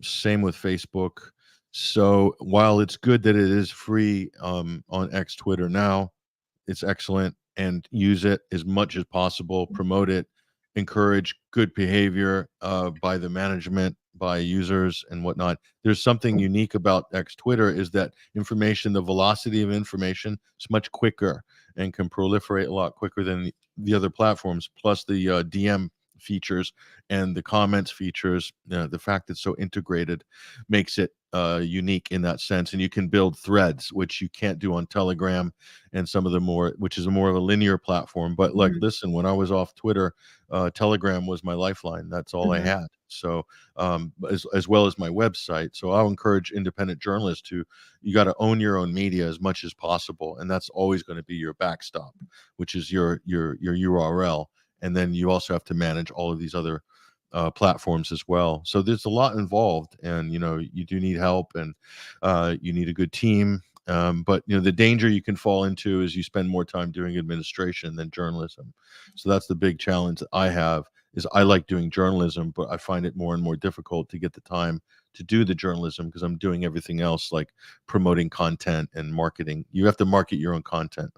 Same with Facebook. So while it's good that it is free on X, Twitter now, it's excellent, and use it as much as possible, promote it, encourage good behavior by the management, by users and whatnot. There's something unique about X Twitter, is that information, the velocity of information is much quicker and can proliferate a lot quicker than the other platforms, plus the DM features and the comments features. The fact it's so integrated makes it unique in that sense. And you can build threads, which you can't do on Telegram and some of the more, which is more of a linear platform. But like, listen, when I was off Twitter, Telegram was my lifeline. That's all I had. So as well as my website. So I'll encourage independent journalists you got to own your own media as much as possible. And that's always going to be your backstop, which is your URL. And then you also have to manage all of these other platforms as well. So there's a lot involved, and you do need help, and you need a good team. But the danger you can fall into is you spend more time doing administration than journalism. So that's the big challenge that I have. Is I like doing journalism, but I find it more and more difficult to get the time to do the journalism because I'm doing everything else, like promoting content and marketing. You have to market your own content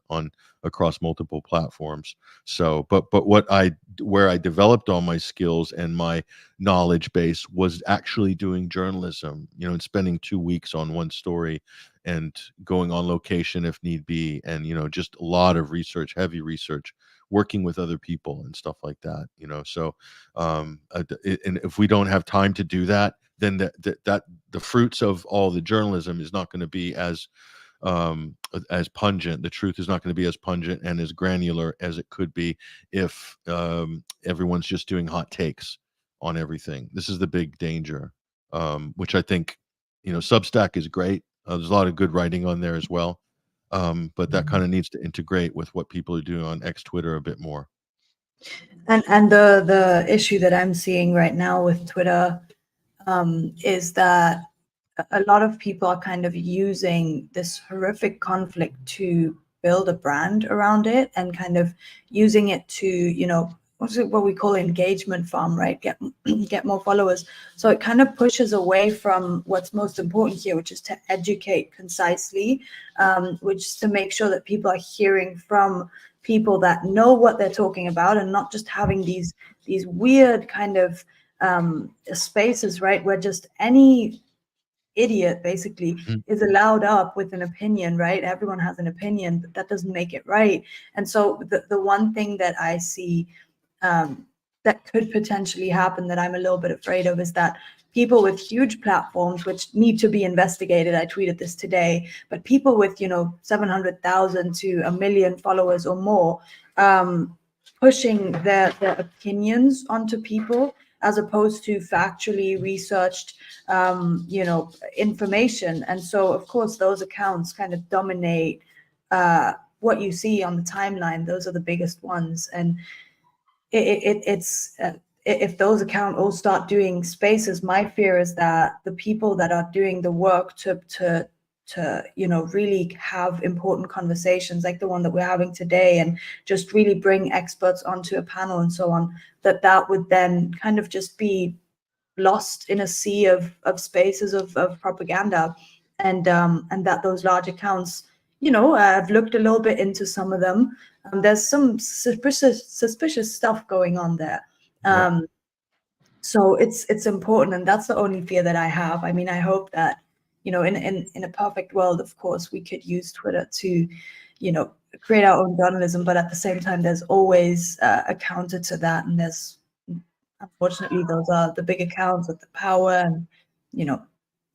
across multiple platforms. So, but where I developed all my skills and my knowledge base was actually doing journalism, and spending 2 weeks on one story and going on location if need be. And, just a lot of research, heavy research, working with other people and stuff like that, so and if we don't have time to do that, then that the fruits of all the journalism is not going to be as pungent. The truth is not going to be as pungent and as granular as it could be if everyone's just doing hot takes on everything. This is the big danger, which I think Substack is great. There's a lot of good writing on there as well. But that kind of needs to integrate with what people are doing on X Twitter a bit more. And the issue that I'm seeing right now with Twitter is that a lot of people are kind of using this horrific conflict to build a brand around it, and kind of using it to, you know, what we call engagement farm, right? Get more followers. So it kind of pushes away from what's most important here, which is to educate concisely, which is to make sure that people are hearing from people that know what they're talking about, and not just having these weird kind of spaces, right, where just any idiot basically is allowed up with an opinion, right? Everyone has an opinion, but that doesn't make it right. And so the one thing that I see that could potentially happen, that I'm a little bit afraid of, is that people with huge platforms, which need to be investigated, I tweeted this today, but people with, you know, 700,000 to 1 million followers or more, pushing their opinions onto people, as opposed to factually researched, you know, information. And so, of course, those accounts kind of dominate what you see on the timeline. Those are the biggest ones. And it's if those accounts all start doing spaces, my fear is that the people that are doing the work to you know, really have important conversations like the one that we're having today, and just really bring experts onto a panel and so on, that would then kind of just be lost in a sea of spaces of propaganda, and that those large accounts, you know, I've looked a little bit into some of them. There's some suspicious stuff going on there. So it's important, and that's the only fear that I have. I mean, I hope that, you know, in a perfect world, of course, we could use Twitter to, you know, create our own journalism, but at the same time, there's always a counter to that, and there's, unfortunately, those are the big accounts with the power, and, you know,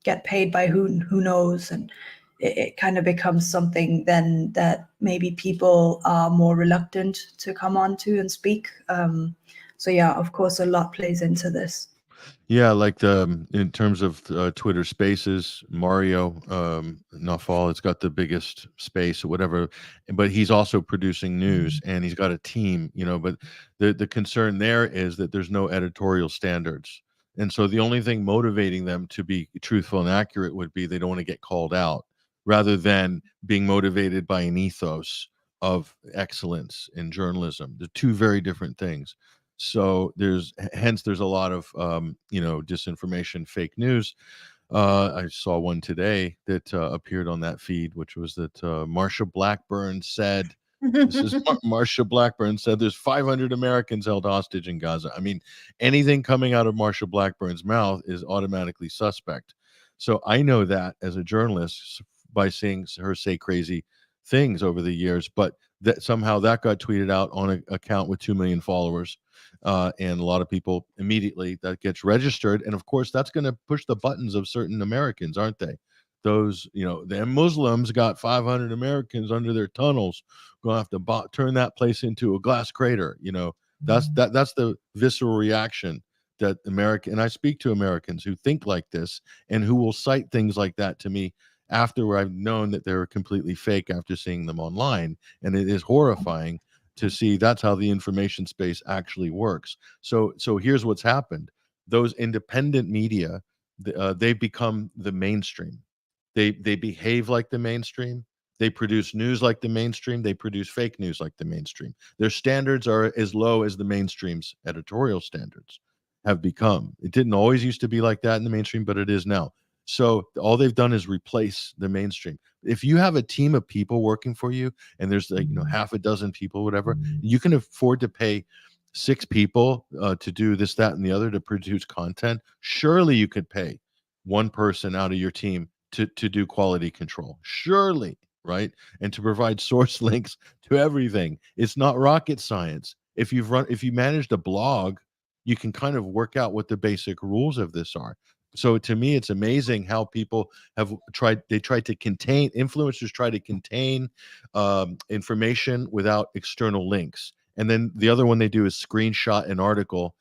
get paid by who knows, and it kind of becomes something then that maybe people are more reluctant to come on to and speak. So yeah, of course, a lot plays into this. Yeah, like in terms of Twitter Spaces, Mario Nawfal has got the biggest space or whatever, but he's also producing news and he's got a team, you know. But the concern there is that there's no editorial standards, and so the only thing motivating them to be truthful and accurate would be they don't want to get called out, rather than being motivated by an ethos of excellence in journalism. They're two very different things. So there's a lot of you know, disinformation, fake news. I saw one today that appeared on that feed, which was that Marsha Blackburn said, this is Marsha Blackburn said there's 500 Americans held hostage in Gaza. I mean, anything coming out of Marsha Blackburn's mouth is automatically suspect. So I know that as a journalist by seeing her say crazy things over the years, but that somehow that got tweeted out on an account with 2 million followers. And a lot of people immediately that gets registered. And of course, that's going to push the buttons of certain Americans, aren't they? Those, you know, the Muslims got 500 Americans under their tunnels. Going to have to turn that place into a glass crater. You know, that's the visceral reaction that and I speak to Americans who think like this and who will cite things like that to me after I've known that they're completely fake after seeing them online. And it is horrifying to see that's how the information space actually works. So here's what's happened. Those independent media, they become the mainstream. They behave like the mainstream. They produce news like the mainstream. They produce fake news like the mainstream. Their standards are as low as the mainstream's editorial standards have become. It didn't always used to be like that in the mainstream, but it is now. So all they've done is replace the mainstream. If you have a team of people working for you and there's like, you know, half a dozen people, whatever, you can afford to pay 6 people to do this, that, and the other to produce content. Surely you could pay one person out of your team to do quality control. Surely, right? And to provide source links to everything. It's not rocket science. If you managed a blog, you can kind of work out what the basic rules of this are. So to me, it's amazing how people have tried to contain, influencers try to contain information without external links. And then the other one they do is screenshot an article,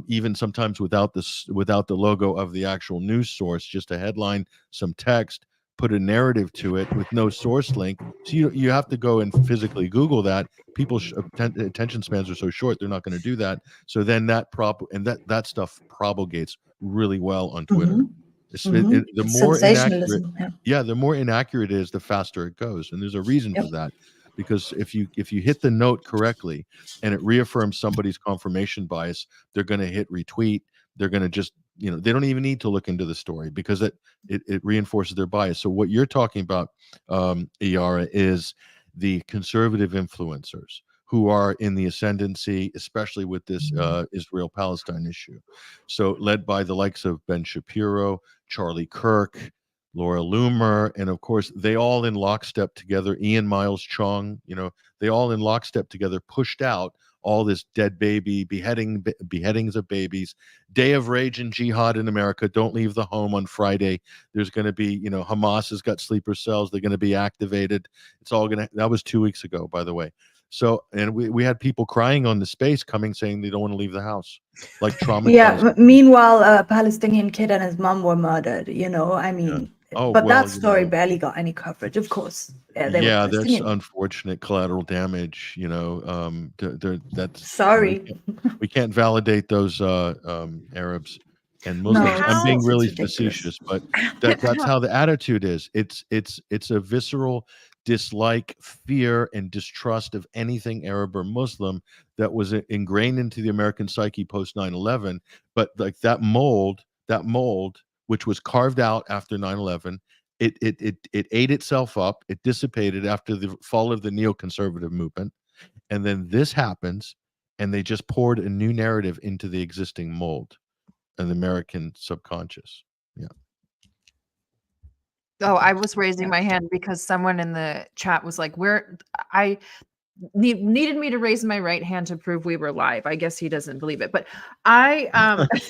even sometimes without the logo of the actual news source, just a headline, some text, put a narrative to it with no source link. So you have to go and physically Google that. People's attention spans are so short, they're not going to do that. So then that stuff propagates really well on Twitter. The more inaccurate, the more inaccurate it is, the faster it goes, and there's a reason for that. Because if you hit the note correctly and it reaffirms somebody's confirmation bias, they're going to hit retweet. They're going to just, they don't even need to look into the story because it reinforces their bias. So what you're talking about, Iara, is the conservative influencers who are in the ascendancy, especially with this Israel-Palestine issue. So led by the likes of Ben Shapiro, Charlie Kirk, Laura Loomer, and of course, they all in lockstep together, Ian Miles Chong, they all in lockstep together pushed out all this dead baby, beheadings of babies, day of rage and jihad in America, don't leave the home on Friday. There's going to be, Hamas has got sleeper cells, they're going to be activated. It's all going to, that was 2 weeks ago, by the way. So, and we had people crying on the space coming saying they don't want to leave the house, like traumatized. Yeah, meanwhile, a Palestinian kid and his mom were murdered, I mean. Oh, but well, that story barely got any coverage, of course. Yeah, that's unfortunate collateral damage. That's sorry. We can't validate those Arabs and Muslims. No, I'm being really facetious, but that's how the attitude is. It's a visceral dislike, fear, and distrust of anything Arab or Muslim that was ingrained into the American psyche post 9/11. But like that mold, which was carved out after 9/11, it ate itself up. It dissipated after the fall of the neoconservative movement. And then this happens, and they just poured a new narrative into the existing mold, an American subconscious. Yeah. Oh, I was raising my hand because someone in the chat was like, I needed me to raise my right hand to prove we were live. I guess he doesn't believe it, but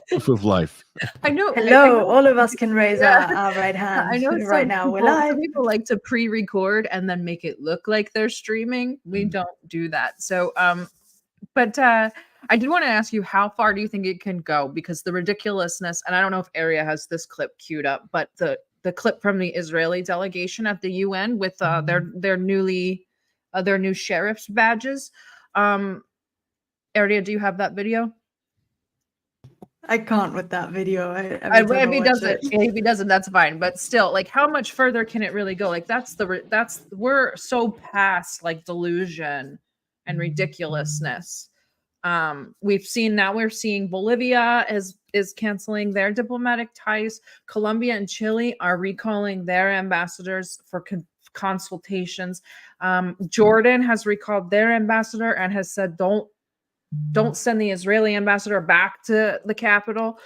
proof of life. I know. Hello, all of us can raise our right hands. I know right now we're live. Some people like to pre-record and then make it look like they're streaming. We don't do that. So, but I did want to ask you, how far do you think it can go? Because the ridiculousness, and I don't know if Aria has this clip queued up, but the clip from the Israeli delegation at the UN with their new sheriff's badges. Aria, do you have that video? I can't with that video. If he doesn't, that's fine. But still, like, how much further can it really go? Like, we're so past like delusion and ridiculousness. We're seeing Bolivia is canceling their diplomatic ties. Colombia and Chile are recalling their ambassadors for consultations. Jordan has recalled their ambassador and has said don't send the Israeli ambassador back to the capital.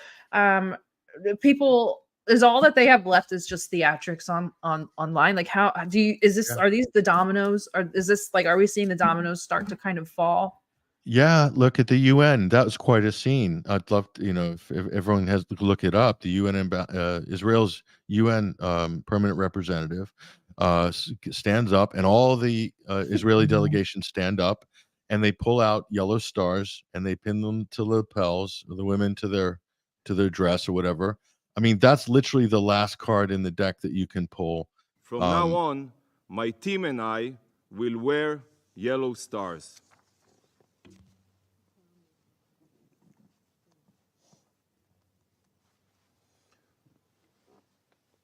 People, is all that they have left is just theatrics online. Like, how are these the dominoes, or is this like, are we seeing the dominoes start to kind of fall? Yeah, look at the UN. That was quite a scene. I'd love to, if everyone has to look it up. The UN, Israel's UN permanent representative stands up, and all the Israeli delegations stand up, and they pull out yellow stars and they pin them to lapels, the women to their dress or whatever. I mean, that's literally the last card in the deck that you can pull. From now on, my team and I will wear yellow stars.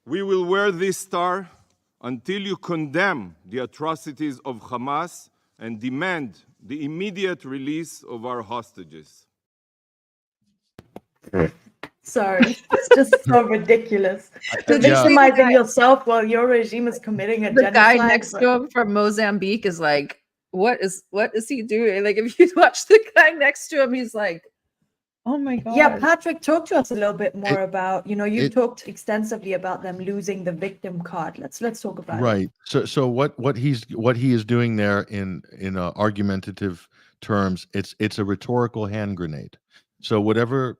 We will wear this star until you condemn the atrocities of Hamas and demand the immediate release of our hostages. Sorry, it's just so ridiculous. Victimizing yourself while your regime is committing a genocide. The guy next to him from Mozambique is like, what is he doing? Like, if you watch the guy next to him, he's like, oh my God. Yeah, Patrick, talk to us a little bit more about, you talked extensively about them losing the victim card. Let's talk about it. Right. So what he is doing there in argumentative terms, it's a rhetorical hand grenade. So whatever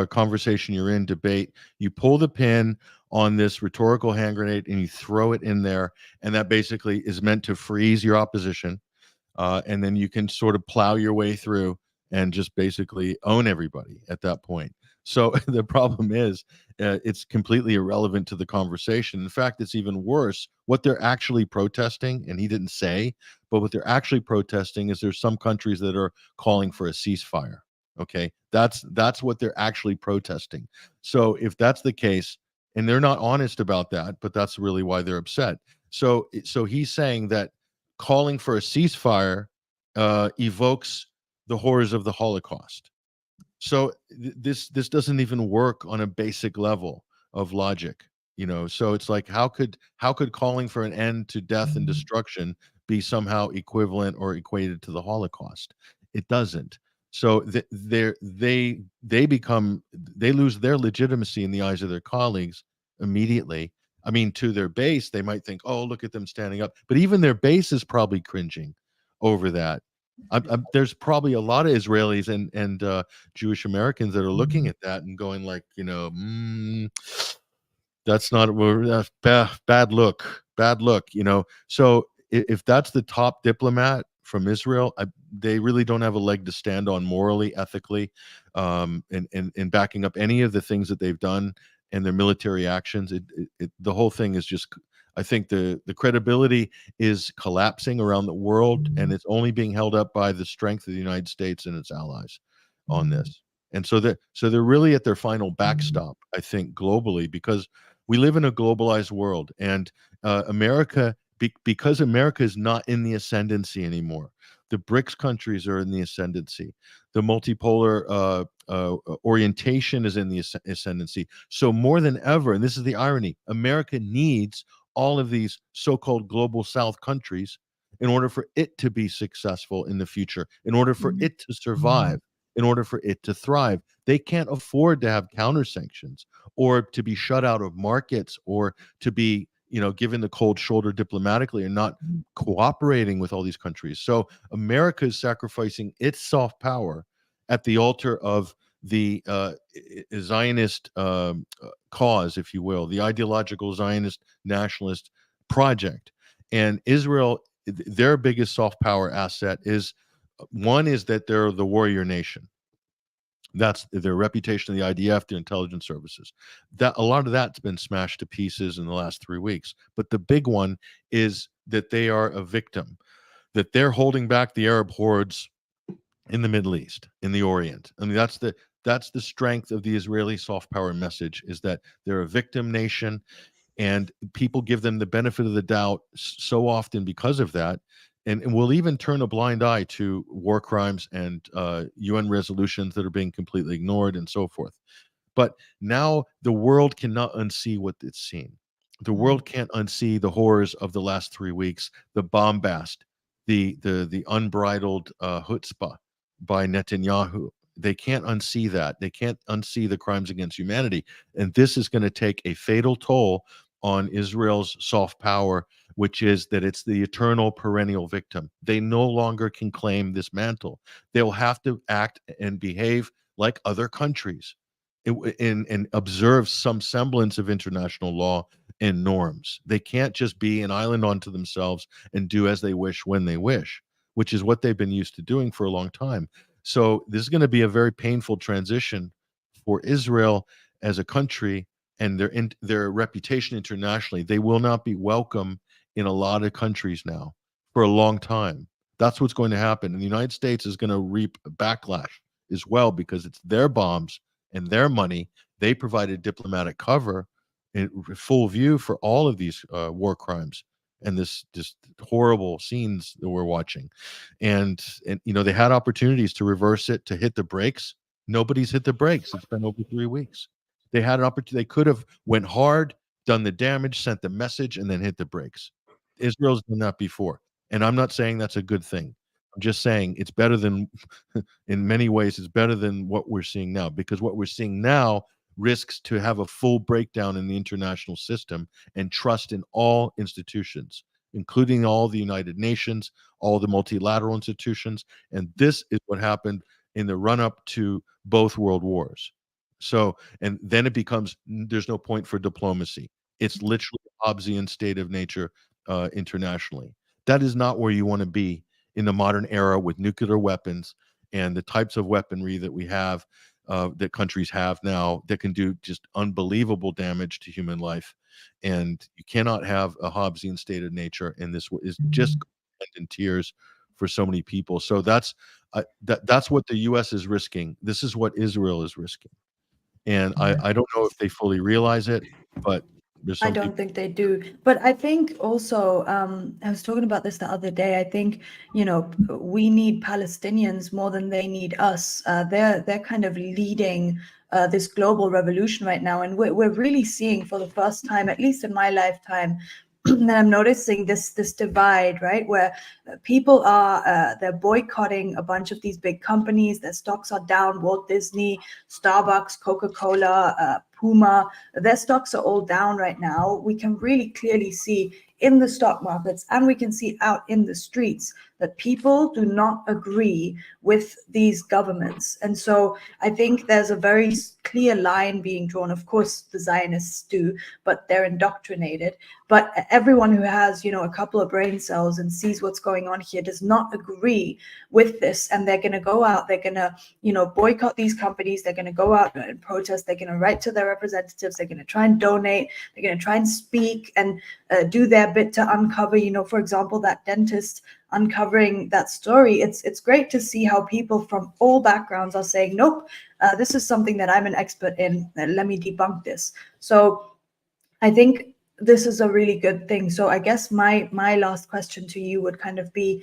conversation you're in, debate, you pull the pin on this rhetorical hand grenade and you throw it in there, and that basically is meant to freeze your opposition, and then you can sort of plow your way through and just basically own everybody at that point. So the problem is it's completely irrelevant to the conversation. In fact, it's even worse. What they're actually protesting, and he didn't say, but what they're actually protesting is there's some countries that are calling for a ceasefire. Okay, that's what they're actually protesting. So if that's the case, and they're not honest about that, but that's really why they're upset. So he's saying that calling for a ceasefire evokes the horrors of the Holocaust. So this doesn't even work on a basic level of logic, you know. So it's like, how could calling for an end to death and destruction be somehow equivalent or equated to the Holocaust? It doesn't. So they lose their legitimacy in the eyes of their colleagues immediately. I mean, to their base, they might think, "Oh, look at them standing up," but even their base is probably cringing over that. There's probably a lot of Israelis and Jewish Americans that are looking at that and going like, you know, that's bad look, you know. So if that's the top diplomat from Israel, they really don't have a leg to stand on morally, ethically, and backing up any of the things that they've done and their military actions. The whole thing is just, I think the credibility is collapsing around the world, and it's only being held up by the strength of the United States and its allies on this. And so they're really at their final backstop, I think, globally, because we live in a globalized world, and America, because America is not in the ascendancy anymore. The BRICS countries are in the ascendancy. The multipolar orientation is in the ascendancy. So more than ever, and this is the irony, America needs all of these so-called global South countries in order for it to be successful in the future, in order for it to survive, in order for it to thrive. They can't afford to have counter sanctions or to be shut out of markets or to be, you know, given the cold shoulder diplomatically and not cooperating with all these countries. So America is sacrificing its soft power at the altar of the Zionist cause, if you will, the ideological Zionist nationalist project. And Israel, their biggest soft power asset is, one is that they're the warrior nation. That's their reputation, the IDF, their intelligence services. That a lot of that's been smashed to pieces in the last 3 weeks. But the big one is that they are a victim, that they're holding back the Arab hordes in the Middle East, in the Orient. I mean, that's the strength of the Israeli soft power message, is that they're a victim nation, and people give them the benefit of the doubt so often because of that. And we'll even turn a blind eye to war crimes and UN resolutions that are being completely ignored and so forth. But now the world cannot unsee what it's seen. The world can't unsee the horrors of the last 3 weeks, the bombast, the unbridled chutzpah by Netanyahu. They can't unsee that. They can't unsee the crimes against humanity. And this is going to take a fatal toll on Israel's soft power, which is that it's the eternal perennial victim. They no longer can claim this mantle. They'll have to act and behave like other countries and observe some semblance of international law and norms. They can't just be an island unto themselves and do as they wish when they wish, which is what they've been used to doing for a long time. So this is going to be a very painful transition for Israel as a country and their reputation internationally. They will not be welcome in a lot of countries now for a long time. That's what's going to happen. And the United States is going to reap a backlash as well, because it's their bombs and their money. They provided diplomatic cover in full view for all of these war crimes and this horrible scenes that we're watching. And you know, they had opportunities to reverse it, to hit the brakes. Nobody's hit the brakes. It's been over 3 weeks. They had an opportunity. They could have went hard, done the damage, sent the message, and then hit the brakes. Israel's done that before. And I'm not saying that's a good thing. I'm just saying it's better than, in many ways, it's better than what we're seeing now, because what we're seeing now risks to have a full breakdown in the international system and trust in all institutions, including all the United Nations, all the multilateral institutions. And this is what happened in the run-up to both world wars. So, and then it becomes, there's no point for diplomacy. It's literally a Hobbesian state of nature internationally. That is not where you want to be in the modern era with nuclear weapons and the types of weaponry that we have, that countries have now, that can do just unbelievable damage to human life. And you cannot have a Hobbesian state of nature, and this is just in tears for so many people. So that's what the U.S. is risking. This is what Israel is risking, and I don't know if they fully realize it, but there's some I don't think they do. But I think also, I was talking about this the other day. I think, we need Palestinians more than they need us. They're kind of leading this global revolution right now. And we're really seeing for the first time, at least in my lifetime, that I'm noticing this divide, right? Where people are, they're boycotting a bunch of these big companies. Their stocks are down. Walt Disney, Starbucks, Coca-Cola, Puma, their stocks are all down right now. We can really clearly see in the stock markets, and we can see out in the streets, that people do not agree with these governments. And so I think there's a very clear line being drawn. Of course, the Zionists do, but they're indoctrinated. But everyone who has, a couple of brain cells and sees what's going on here does not agree with this. And they're going to go out, they're going to, boycott these companies. They're going to go out and protest. They're going to write to their representatives. They're going to try and donate. They're going to try and speak and do their bit to uncover, for example, that dentist uncovering that story. It's great to see how people from all backgrounds are saying, nope, this is something that I'm an expert in. Let me debunk this. So I think this is a really good thing. So I guess my last question to you would kind of be,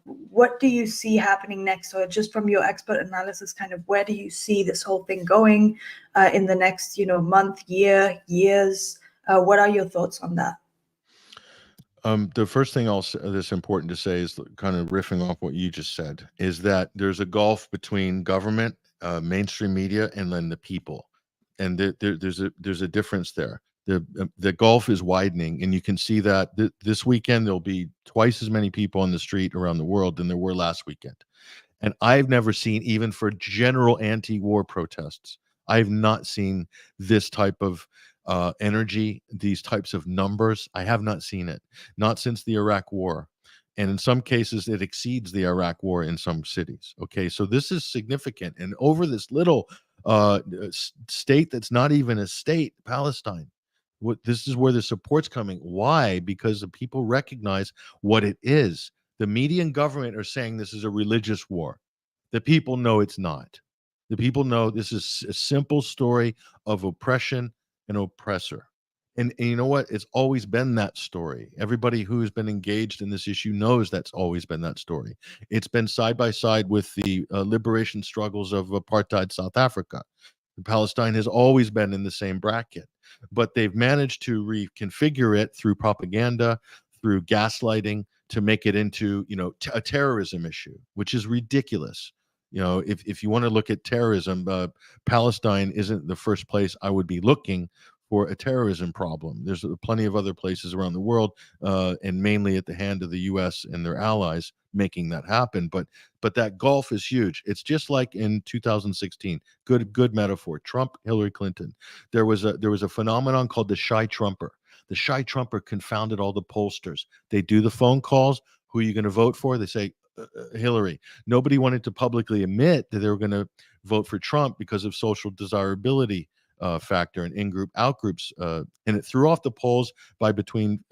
what do you see happening next? So just from your expert analysis, kind of where do you see this whole thing going in the next, month, years? What are your thoughts on that? The first thing that's important to say is kind of riffing off what you just said, is that there's a gulf between government, mainstream media, and then the people, and there's a difference there. The gulf is widening, and you can see that this weekend there'll be twice as many people on the street around the world than there were last weekend. And I've never seen, even for general anti-war protests, I've not seen this type of energy, these types of numbers. I have not seen it, not since the Iraq War. And in some cases, it exceeds the Iraq War in some cities. Okay, so this is significant. And over this little state that's not even a state, Palestine, this is where the support's coming. Why? Because the people recognize what it is. The media and government are saying this is a religious war. The people know it's not. The people know this is a simple story of oppression and oppressor. And you know what? It's always been that story. Everybody who's been engaged in this issue knows that's always been that story. It's been side by side with the liberation struggles of apartheid South Africa. Palestine has always been in the same bracket, but they've managed to reconfigure it through propaganda, through gaslighting, to make it into, a terrorism issue, which is ridiculous. If you want to look at terrorism, Palestine isn't the first place I would be looking for a terrorism problem. There's plenty of other places around the world, and mainly at the hand of the U.S. and their allies making that happen. But that gulf is huge. It's just like in 2016. Good metaphor. Trump, Hillary Clinton. There was a phenomenon called the shy Trumper. The shy Trumper confounded all the pollsters. They do the phone calls. Who are you going to vote for? They say Hillary. Nobody wanted to publicly admit that they were going to vote for Trump because of social desirability factor and in-group out-groups, and it threw off the polls by between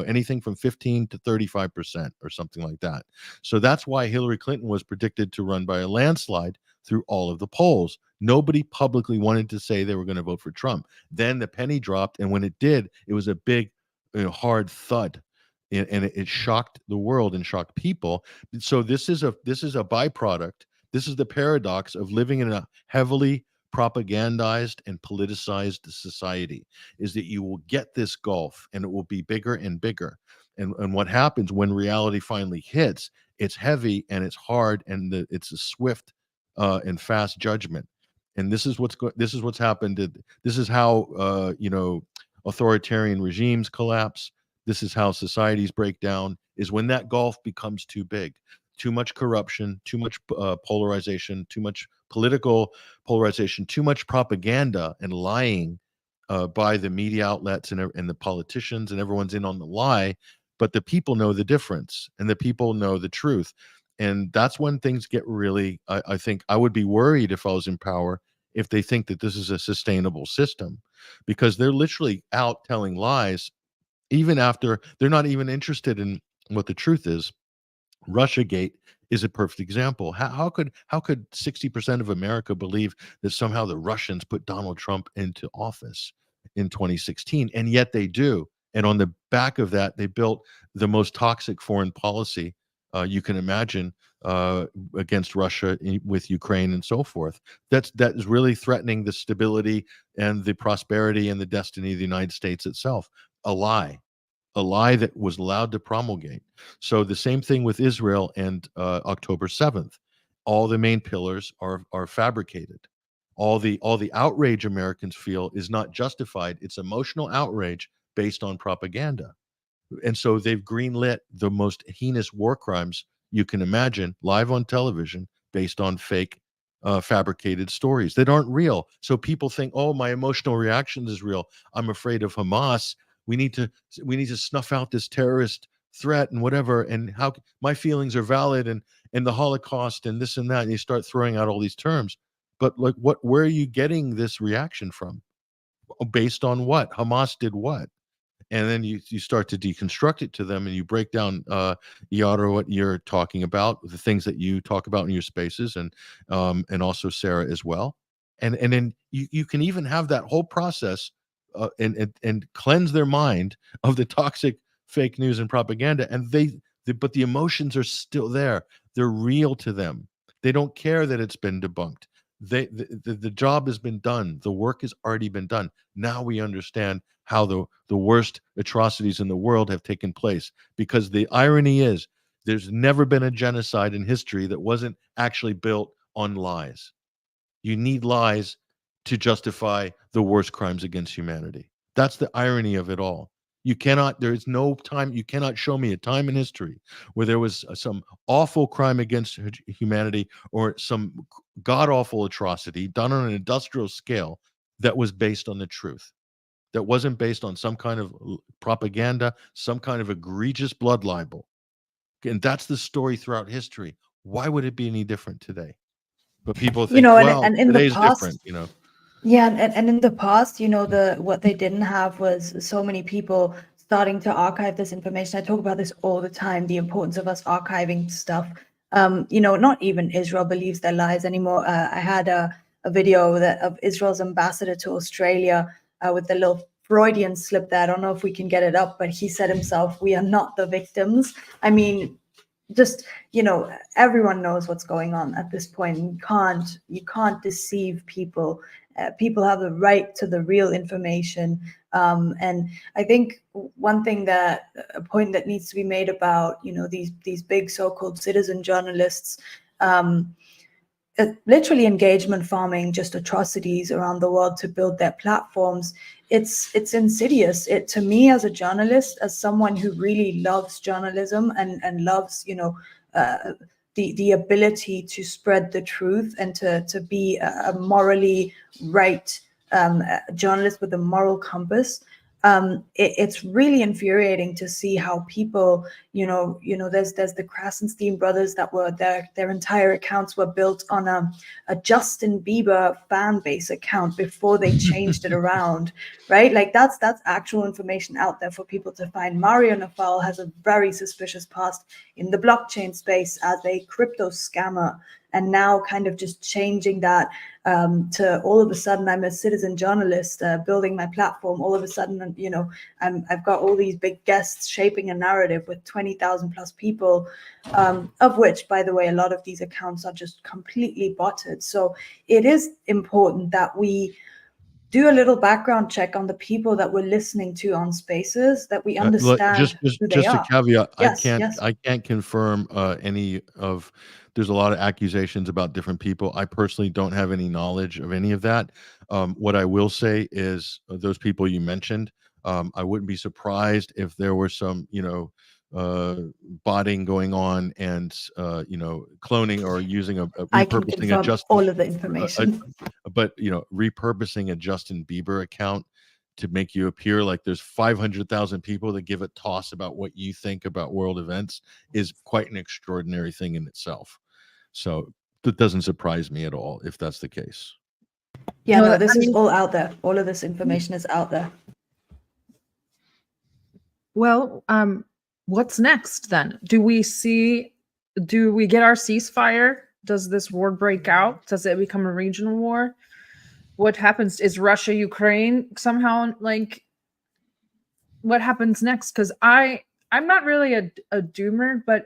anything from 15 to 35% or something like that. So that's why Hillary Clinton was predicted to run by a landslide through all of the polls. Nobody publicly wanted to say they were going to vote for Trump. Then the penny dropped, and when it did, it was a big, hard thud, and it shocked the world and shocked people. So this is a byproduct. This is the paradox of living in a heavily propagandized and politicized society, is that you will get this gulf, and it will be bigger and bigger. And what happens when reality finally hits, it's heavy and it's hard, and it's a swift and fast judgment. And this is what's happened. This is how authoritarian regimes collapse. This is how societies break down, is when that gulf becomes too big. Too much corruption, too much polarization, too much political polarization, too much propaganda and lying by the media outlets and the politicians, and everyone's in on the lie. But the people know the difference, and the people know the truth. And that's when things get really, I think I would be worried if I was in power, if they think that this is a sustainable system, because they're literally out telling lies, even after they're not even interested in what the truth is. Russiagate is a perfect example. How could 60% of America believe that somehow the Russians put Donald Trump into office in 2016? And yet they do. And on the back of that, they built the most toxic foreign policy you can imagine against Russia with Ukraine and so forth. That is really threatening the stability and the prosperity and the destiny of the United States itself. A lie that was allowed to promulgate. So the same thing with Israel and October 7th. All the main pillars are fabricated. All the outrage Americans feel is not justified. It's emotional outrage based on propaganda. And so they've greenlit the most heinous war crimes you can imagine live on television based on fake fabricated stories that aren't real. So people think, oh, my emotional reaction is real. I'm afraid of Hamas. We need to snuff out this terrorist threat and whatever, and how my feelings are valid, and the Holocaust and this and that. And you start throwing out all these terms, but like, where are you getting this reaction from? Based on what? Hamas did what? And then you start to deconstruct it to them, and you break down Yara, what you're talking about, the things that you talk about in your spaces, and also Sarah as well. And then you can even have that whole process and cleanse their mind of the toxic fake news and propaganda. And but the emotions are still there. They're real to them. They don't care that it's been debunked. The job has been done. The work has already been done. Now we understand how the worst atrocities in the world have taken place, because the irony is there's never been a genocide in history that wasn't actually built on lies. You need lies to justify the worst crimes against humanity. That's the irony of it all. There is no time, you cannot show me a time in history where there was some awful crime against humanity or some god-awful atrocity done on an industrial scale that was based on the truth, that wasn't based on some kind of propaganda, some kind of egregious blood libel. And that's the story throughout history. Why would it be any different today? But people think, and in today's the past, different, Yeah, and in the past, what they didn't have was so many people starting to archive this information. I talk about this all the time, the importance of us archiving stuff. Not even Israel believes their lies anymore. I had a video of Israel's ambassador to Australia with the little Freudian slip there. I don't know if we can get it up, but he said himself, "We are not the victims." I mean, just everyone knows what's going on at this point. You can't deceive people. People have the right to the real information, and I think a point that needs to be made about these big so-called citizen journalists, literally engagement farming just atrocities around the world to build their platforms. It's insidious. To me, as a journalist, as someone who really loves journalism and loves the ability to spread the truth and to be a morally right journalist with a moral compass, it's really infuriating to see how people, there's the Krasenstein brothers that were their entire accounts were built on a Justin Bieber fan base account before they changed it around, right? Like that's actual information out there for people to find. Mario Naval has a very suspicious past in the blockchain space as a crypto scammer, and now kind of just changing that to all of a sudden I'm a citizen journalist building my platform. All of a sudden, I've got all these big guests shaping a narrative with 20,000 plus people, of which, by the way, a lot of these accounts are just completely botted. So it is important that we do a little background check on the people that we're listening to on spaces, that we understand who they are. Just a caveat. Yes, I can't confirm any of. There's a lot of accusations about different people. I personally don't have any knowledge of any of that. What I will say is those people you mentioned, I wouldn't be surprised if there were some, botting going on and cloning or using I can repurposing confirm all of the information. but repurposing a Justin Bieber account to make you appear like there's 500,000 people that give a toss about what you think about world events is quite an extraordinary thing in itself. So that doesn't surprise me at all if that's the case. Yeah, No, no, this I is mean- all out there. All of this information is out there. Well, what's next then? Do we get our ceasefire? Does this war break out? Does it become a regional war? What happens? Is Russia, Ukraine somehow like, what happens next? Because I'm not really a doomer, but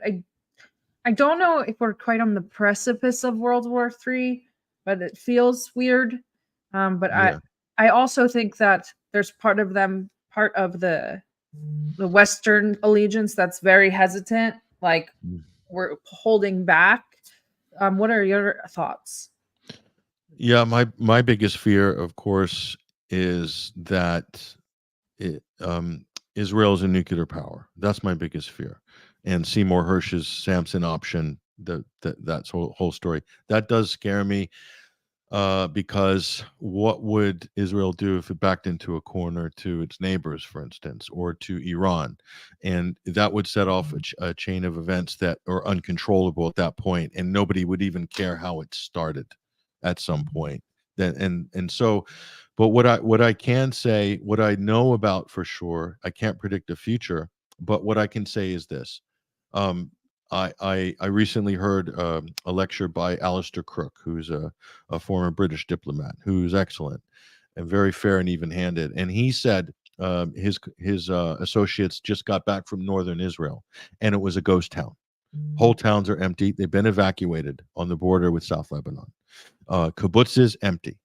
I don't know if we're quite on the precipice of World War III, but it feels weird. But Yeah. I also think that there's part of the Western allegiance that's very hesitant, like we're holding back. What are your thoughts? Yeah, my biggest fear, of course, is that Israel is a nuclear power. That's my biggest fear. And Seymour Hersh's Samson option, that's whole story, that does scare me. Because what would Israel do if it backed into a corner to its neighbors, for instance, or to Iran? And that would set off a chain of events that are uncontrollable at that point, and nobody would even care how it started at some point. So, but what I can say, what I know about for sure, I can't predict the future, but what I can say is this. I recently heard a lecture by Alistair Crook, who's a former British diplomat, who's excellent and very fair and even-handed. And he said his associates just got back from northern Israel, and it was a ghost town. Whole towns are empty. They've been evacuated on the border with South Lebanon. Kibbutzes empty.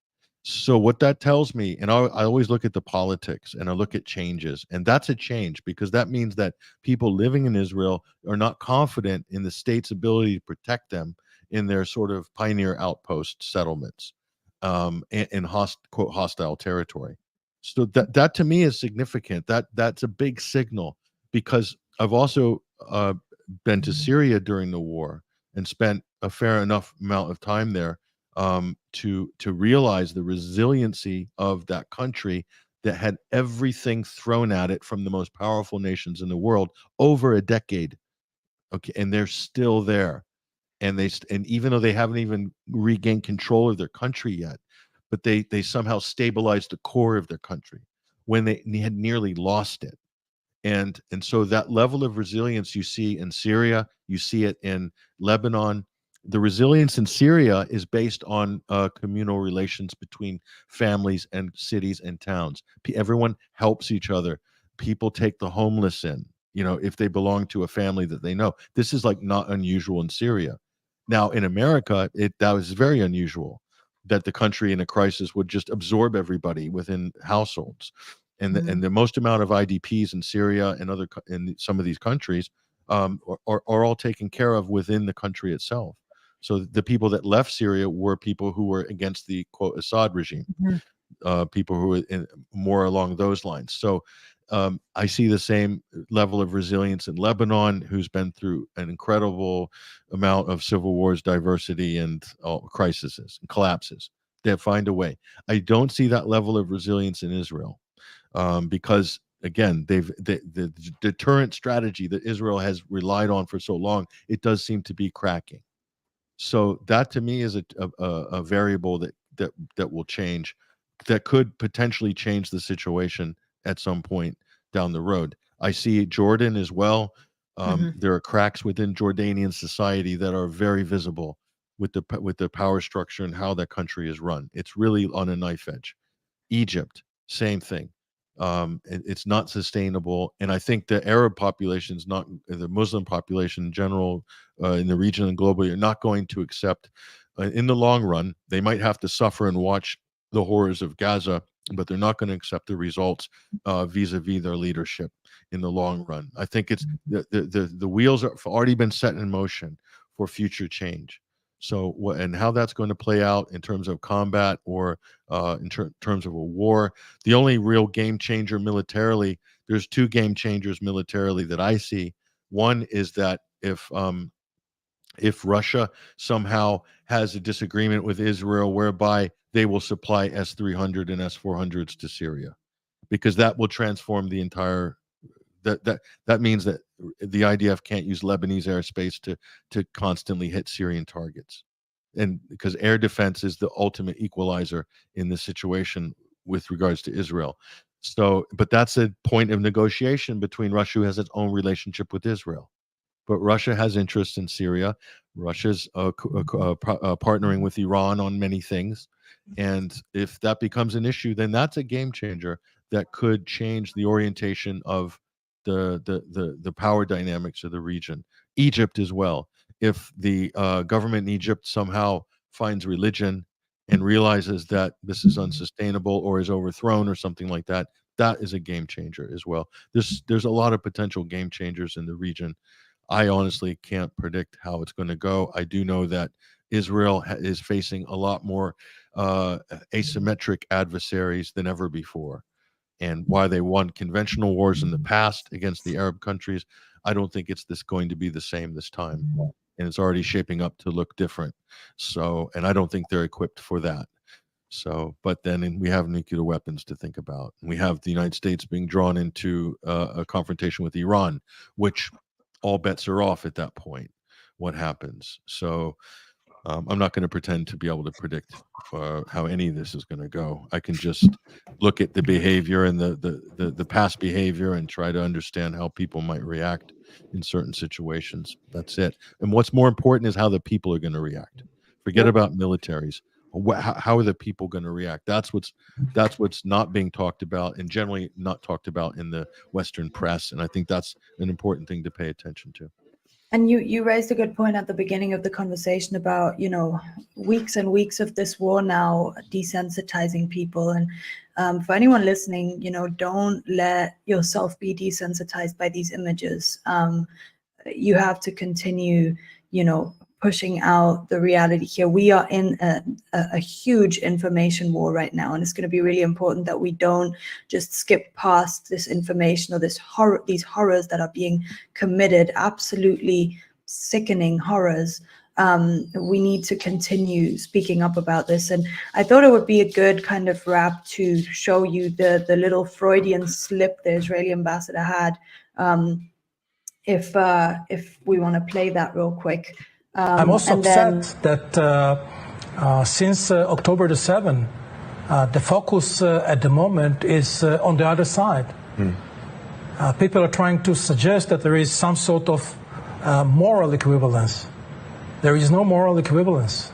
So what that tells me, and I always look at the politics and I look at changes, and that's a change because that means that people living in Israel are not confident in the state's ability to protect them in their sort of pioneer outpost settlements in quote hostile territory. So that to me is significant. That's a big signal because I've also been to Syria during the war and spent a fair enough amount of time there to realize the resiliency of that country that had everything thrown at it from the most powerful nations in the world over a decade. Okay, and they're still there, and even though they haven't even regained control of their country yet, but they somehow stabilized the core of their country when they had nearly lost it. And so that level of resilience you see in Syria, you see it in Lebanon. The resilience in Syria is based on communal relations between families and cities and towns. Everyone helps each other. People take the homeless in, if they belong to a family that they know. This is like not unusual in Syria. Now in America, that was very unusual that the country in a crisis would just absorb everybody within households. And the most amount of IDPs in Syria and in some of these countries are all taken care of within the country itself. So the people that left Syria were people who were against the quote Assad regime, people who were more along those lines. So I see the same level of resilience in Lebanon, who's been through an incredible amount of civil wars, diversity, and crises and collapses. They find a way. I don't see that level of resilience in Israel. Because again, the deterrent strategy that Israel has relied on for so long, it does seem to be cracking. So that to me is a variable that will change, that could potentially change the situation at some point down the road. I see Jordan as well. There are cracks within Jordanian society that are very visible with the power structure and how that country is run. It's really on a knife edge. Egypt, same thing. It's not sustainable, and I think the Arab population is not, the Muslim population in general in the region and globally are not going to accept in the long run. They might have to suffer and watch the horrors of Gaza, but they're not going to accept the results vis-a-vis their leadership in the long run. I think it's the wheels have already been set in motion for future change. So, and how that's going to play out in terms of combat or in terms of a war, the only real game changer militarily, there's two game changers militarily that I see. One is that if Russia somehow has a disagreement with Israel whereby they will supply S-300 and S-400s to Syria, because that will transform the entire. That means that the IDF can't use Lebanese airspace to constantly hit Syrian targets, and because air defense is the ultimate equalizer in this situation with regards to Israel. So, but that's a point of negotiation between Russia, who has its own relationship with Israel. But Russia has interests in Syria. Russia's partnering with Iran on many things. And if that becomes an issue, then that's a game changer that could change the orientation of the power dynamics of the region. Egypt as well. If the government in Egypt somehow finds religion and realizes that this is unsustainable or is overthrown or something like that, that is a game changer as well. There's a lot of potential game changers in the region. I honestly can't predict how it's going to go. I do know that Israel is facing a lot more asymmetric adversaries than ever before. And why they won conventional wars in the past against the Arab countries, I don't think it's going to be the same this time. And it's already shaping up to look different. So, and I don't think they're equipped for that. So, but then we have nuclear weapons to think about. We have the United States being drawn into a confrontation with Iran, which all bets are off at that point. What happens? So, I'm not going to pretend to be able to predict how any of this is going to go. I can just look at the behavior and the past behavior and try to understand how people might react in certain situations. That's it. And what's more important is how the people are going to react. Forget about militaries. How are the people going to react? That's what's not being talked about, and generally not talked about in the Western press. And I think that's an important thing to pay attention to. And you raised a good point at the beginning of the conversation about, weeks and weeks of this war now desensitizing people. And for anyone listening, don't let yourself be desensitized by these images. You have to continue, pushing out the reality here. We are in a huge information war right now, and it's going to be really important that we don't just skip past this information or these horrors that are being committed, absolutely sickening horrors. We need to continue speaking up about this. And I thought it would be a good kind of wrap to show you the little Freudian slip the Israeli ambassador had. If we want to play that real quick. I'm also upset that since October the 7th, the focus at the moment is on the other side. People are trying to suggest that there is some sort of moral equivalence. There is no moral equivalence.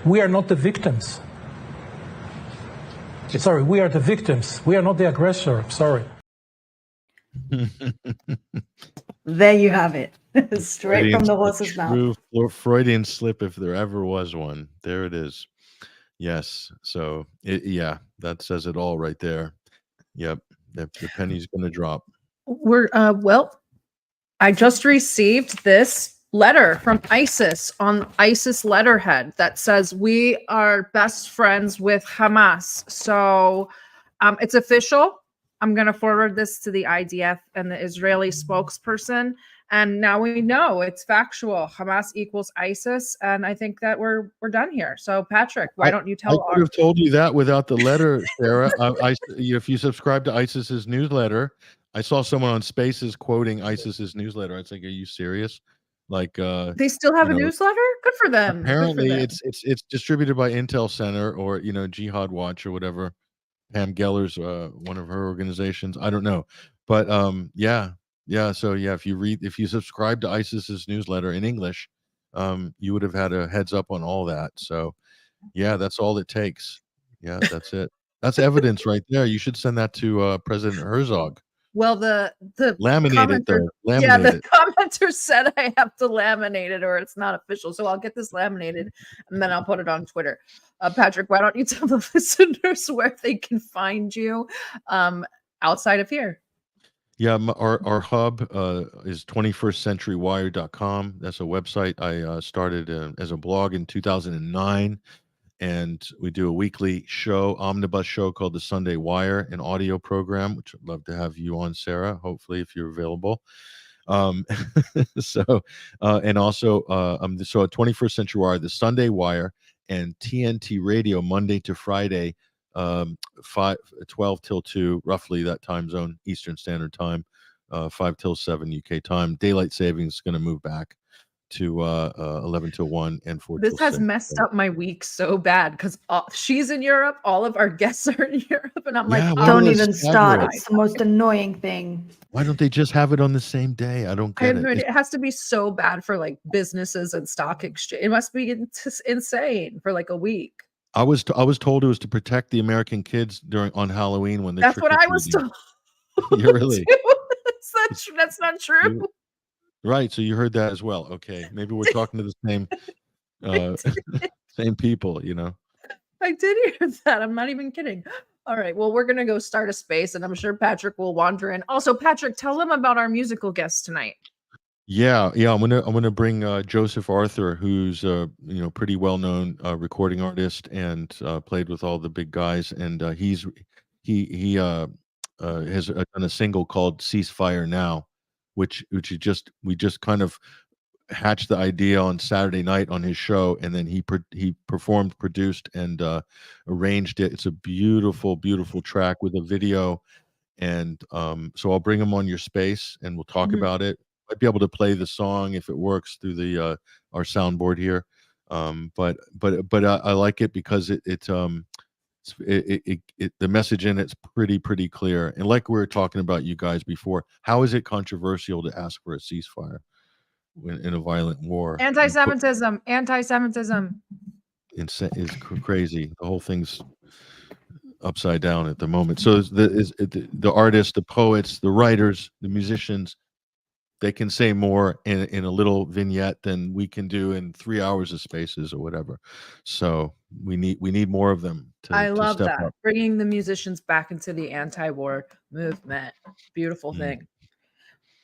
We are not the victims. Sorry, we are the victims. We are not the aggressor. Sorry. There you have it. Straight from the horse's mouth. True Freudian slip, if there ever was one. There it is. Yes. So, that says it all right there. Yep. The penny's going to drop. I just received this letter from ISIS on ISIS letterhead that says we are best friends with Hamas. So it's official. I'm going to forward this to the IDF and the Israeli spokesperson. And now we know it's factual. Hamas equals ISIS. And I think that we're done here. So, Patrick, why don't you tell I could have told you that without the letter, Sarah. If you subscribe to ISIS's newsletter, I saw someone on Spaces quoting ISIS's newsletter. I was like, are you serious? Like, they still have a newsletter? Good for them. Apparently, it's distributed by Intel Center or Jihad Watch or whatever. Pam Geller's one of her organizations. I don't know, but So if you subscribe to ISIS's newsletter in English, you would have had a heads up on all that. So, that's all it takes. Yeah, that's it. That's evidence right there. You should send that to President Herzog. Well, the laminate it though. The commenter said I have to laminate it or it's not official. So I'll get this laminated and then I'll put it on Twitter. Patrick, why don't you tell the listeners where they can find you outside of here? Yeah, our hub is 21stcenturywire.com. That's a website I started as a blog in 2009. And we do a weekly omnibus show called The Sunday Wire, an audio program, which I'd love to have you on, Sarah, hopefully, if you're available. So at 21st Century Wire, The Sunday Wire, and TNT Radio, Monday to Friday, 12 till 2, roughly that time zone, Eastern Standard Time, 5 till 7 UK time. Daylight savings is going to move back to 11 till 1 and 4 till 6. This has messed up my week so bad because she's in Europe, all of our guests are in Europe, and I'm like, don't even start. It's the most annoying thing. Why don't they just have it on the same day? I don't get it. It has to be so bad for like businesses and stock exchange. It must be insane for like a week. I was told it was to protect the American kids on Halloween when they. That's what I was told. You're really. That's not true. Right. So you heard that as well. Okay. Maybe we're talking to the same same people, you know. I did hear that. I'm not even kidding. All right. Well, we're gonna go start a space, and I'm sure Patrick will wander in. Also, Patrick, tell them about our musical guest tonight. Yeah. I'm gonna bring Joseph Arthur, who's pretty well known recording artist and played with all the big guys, and he has done a single called "Ceasefire Now," which we just kind of hatched the idea on Saturday night on his show, and then he performed, produced, and arranged it. It's a beautiful, beautiful track with a video, and so I'll bring him on your space, and we'll talk about it. Might be able to play the song if it works through the our soundboard here, but I like it because the message in it's pretty clear, and like we were talking about you guys before, how is it controversial to ask for a ceasefire in a violent war? Anti-Semitism. Is crazy. The whole thing's upside down at the moment. So the artists, the poets, the writers, the musicians, they can say more in a little vignette than we can do in 3 hours of spaces or whatever. So we need more of them. I love that. Up. Bringing the musicians back into the anti-war movement. Beautiful thing.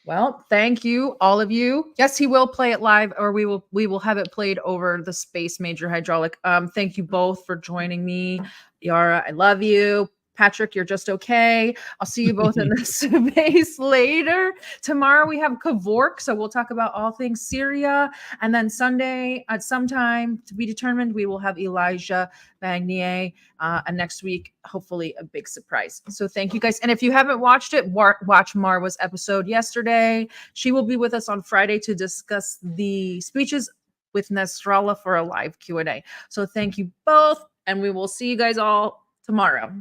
Well, thank you, all of you. Yes, he will play it live, or we will have it played over the Space Major Hydraulic. Thank you both for joining me. Yara, I love you. Patrick, you're just okay. I'll see you both in the space later. Tomorrow we have Kavork, so we'll talk about all things Syria. And then Sunday, at some time to be determined, we will have Elijah Bagnier. And next week, hopefully a big surprise. So thank you guys. And if you haven't watched it, watch Marwa's episode yesterday. She will be with us on Friday to discuss the speeches with Nasrallah for a live Q&A. So thank you both, and we will see you guys all tomorrow.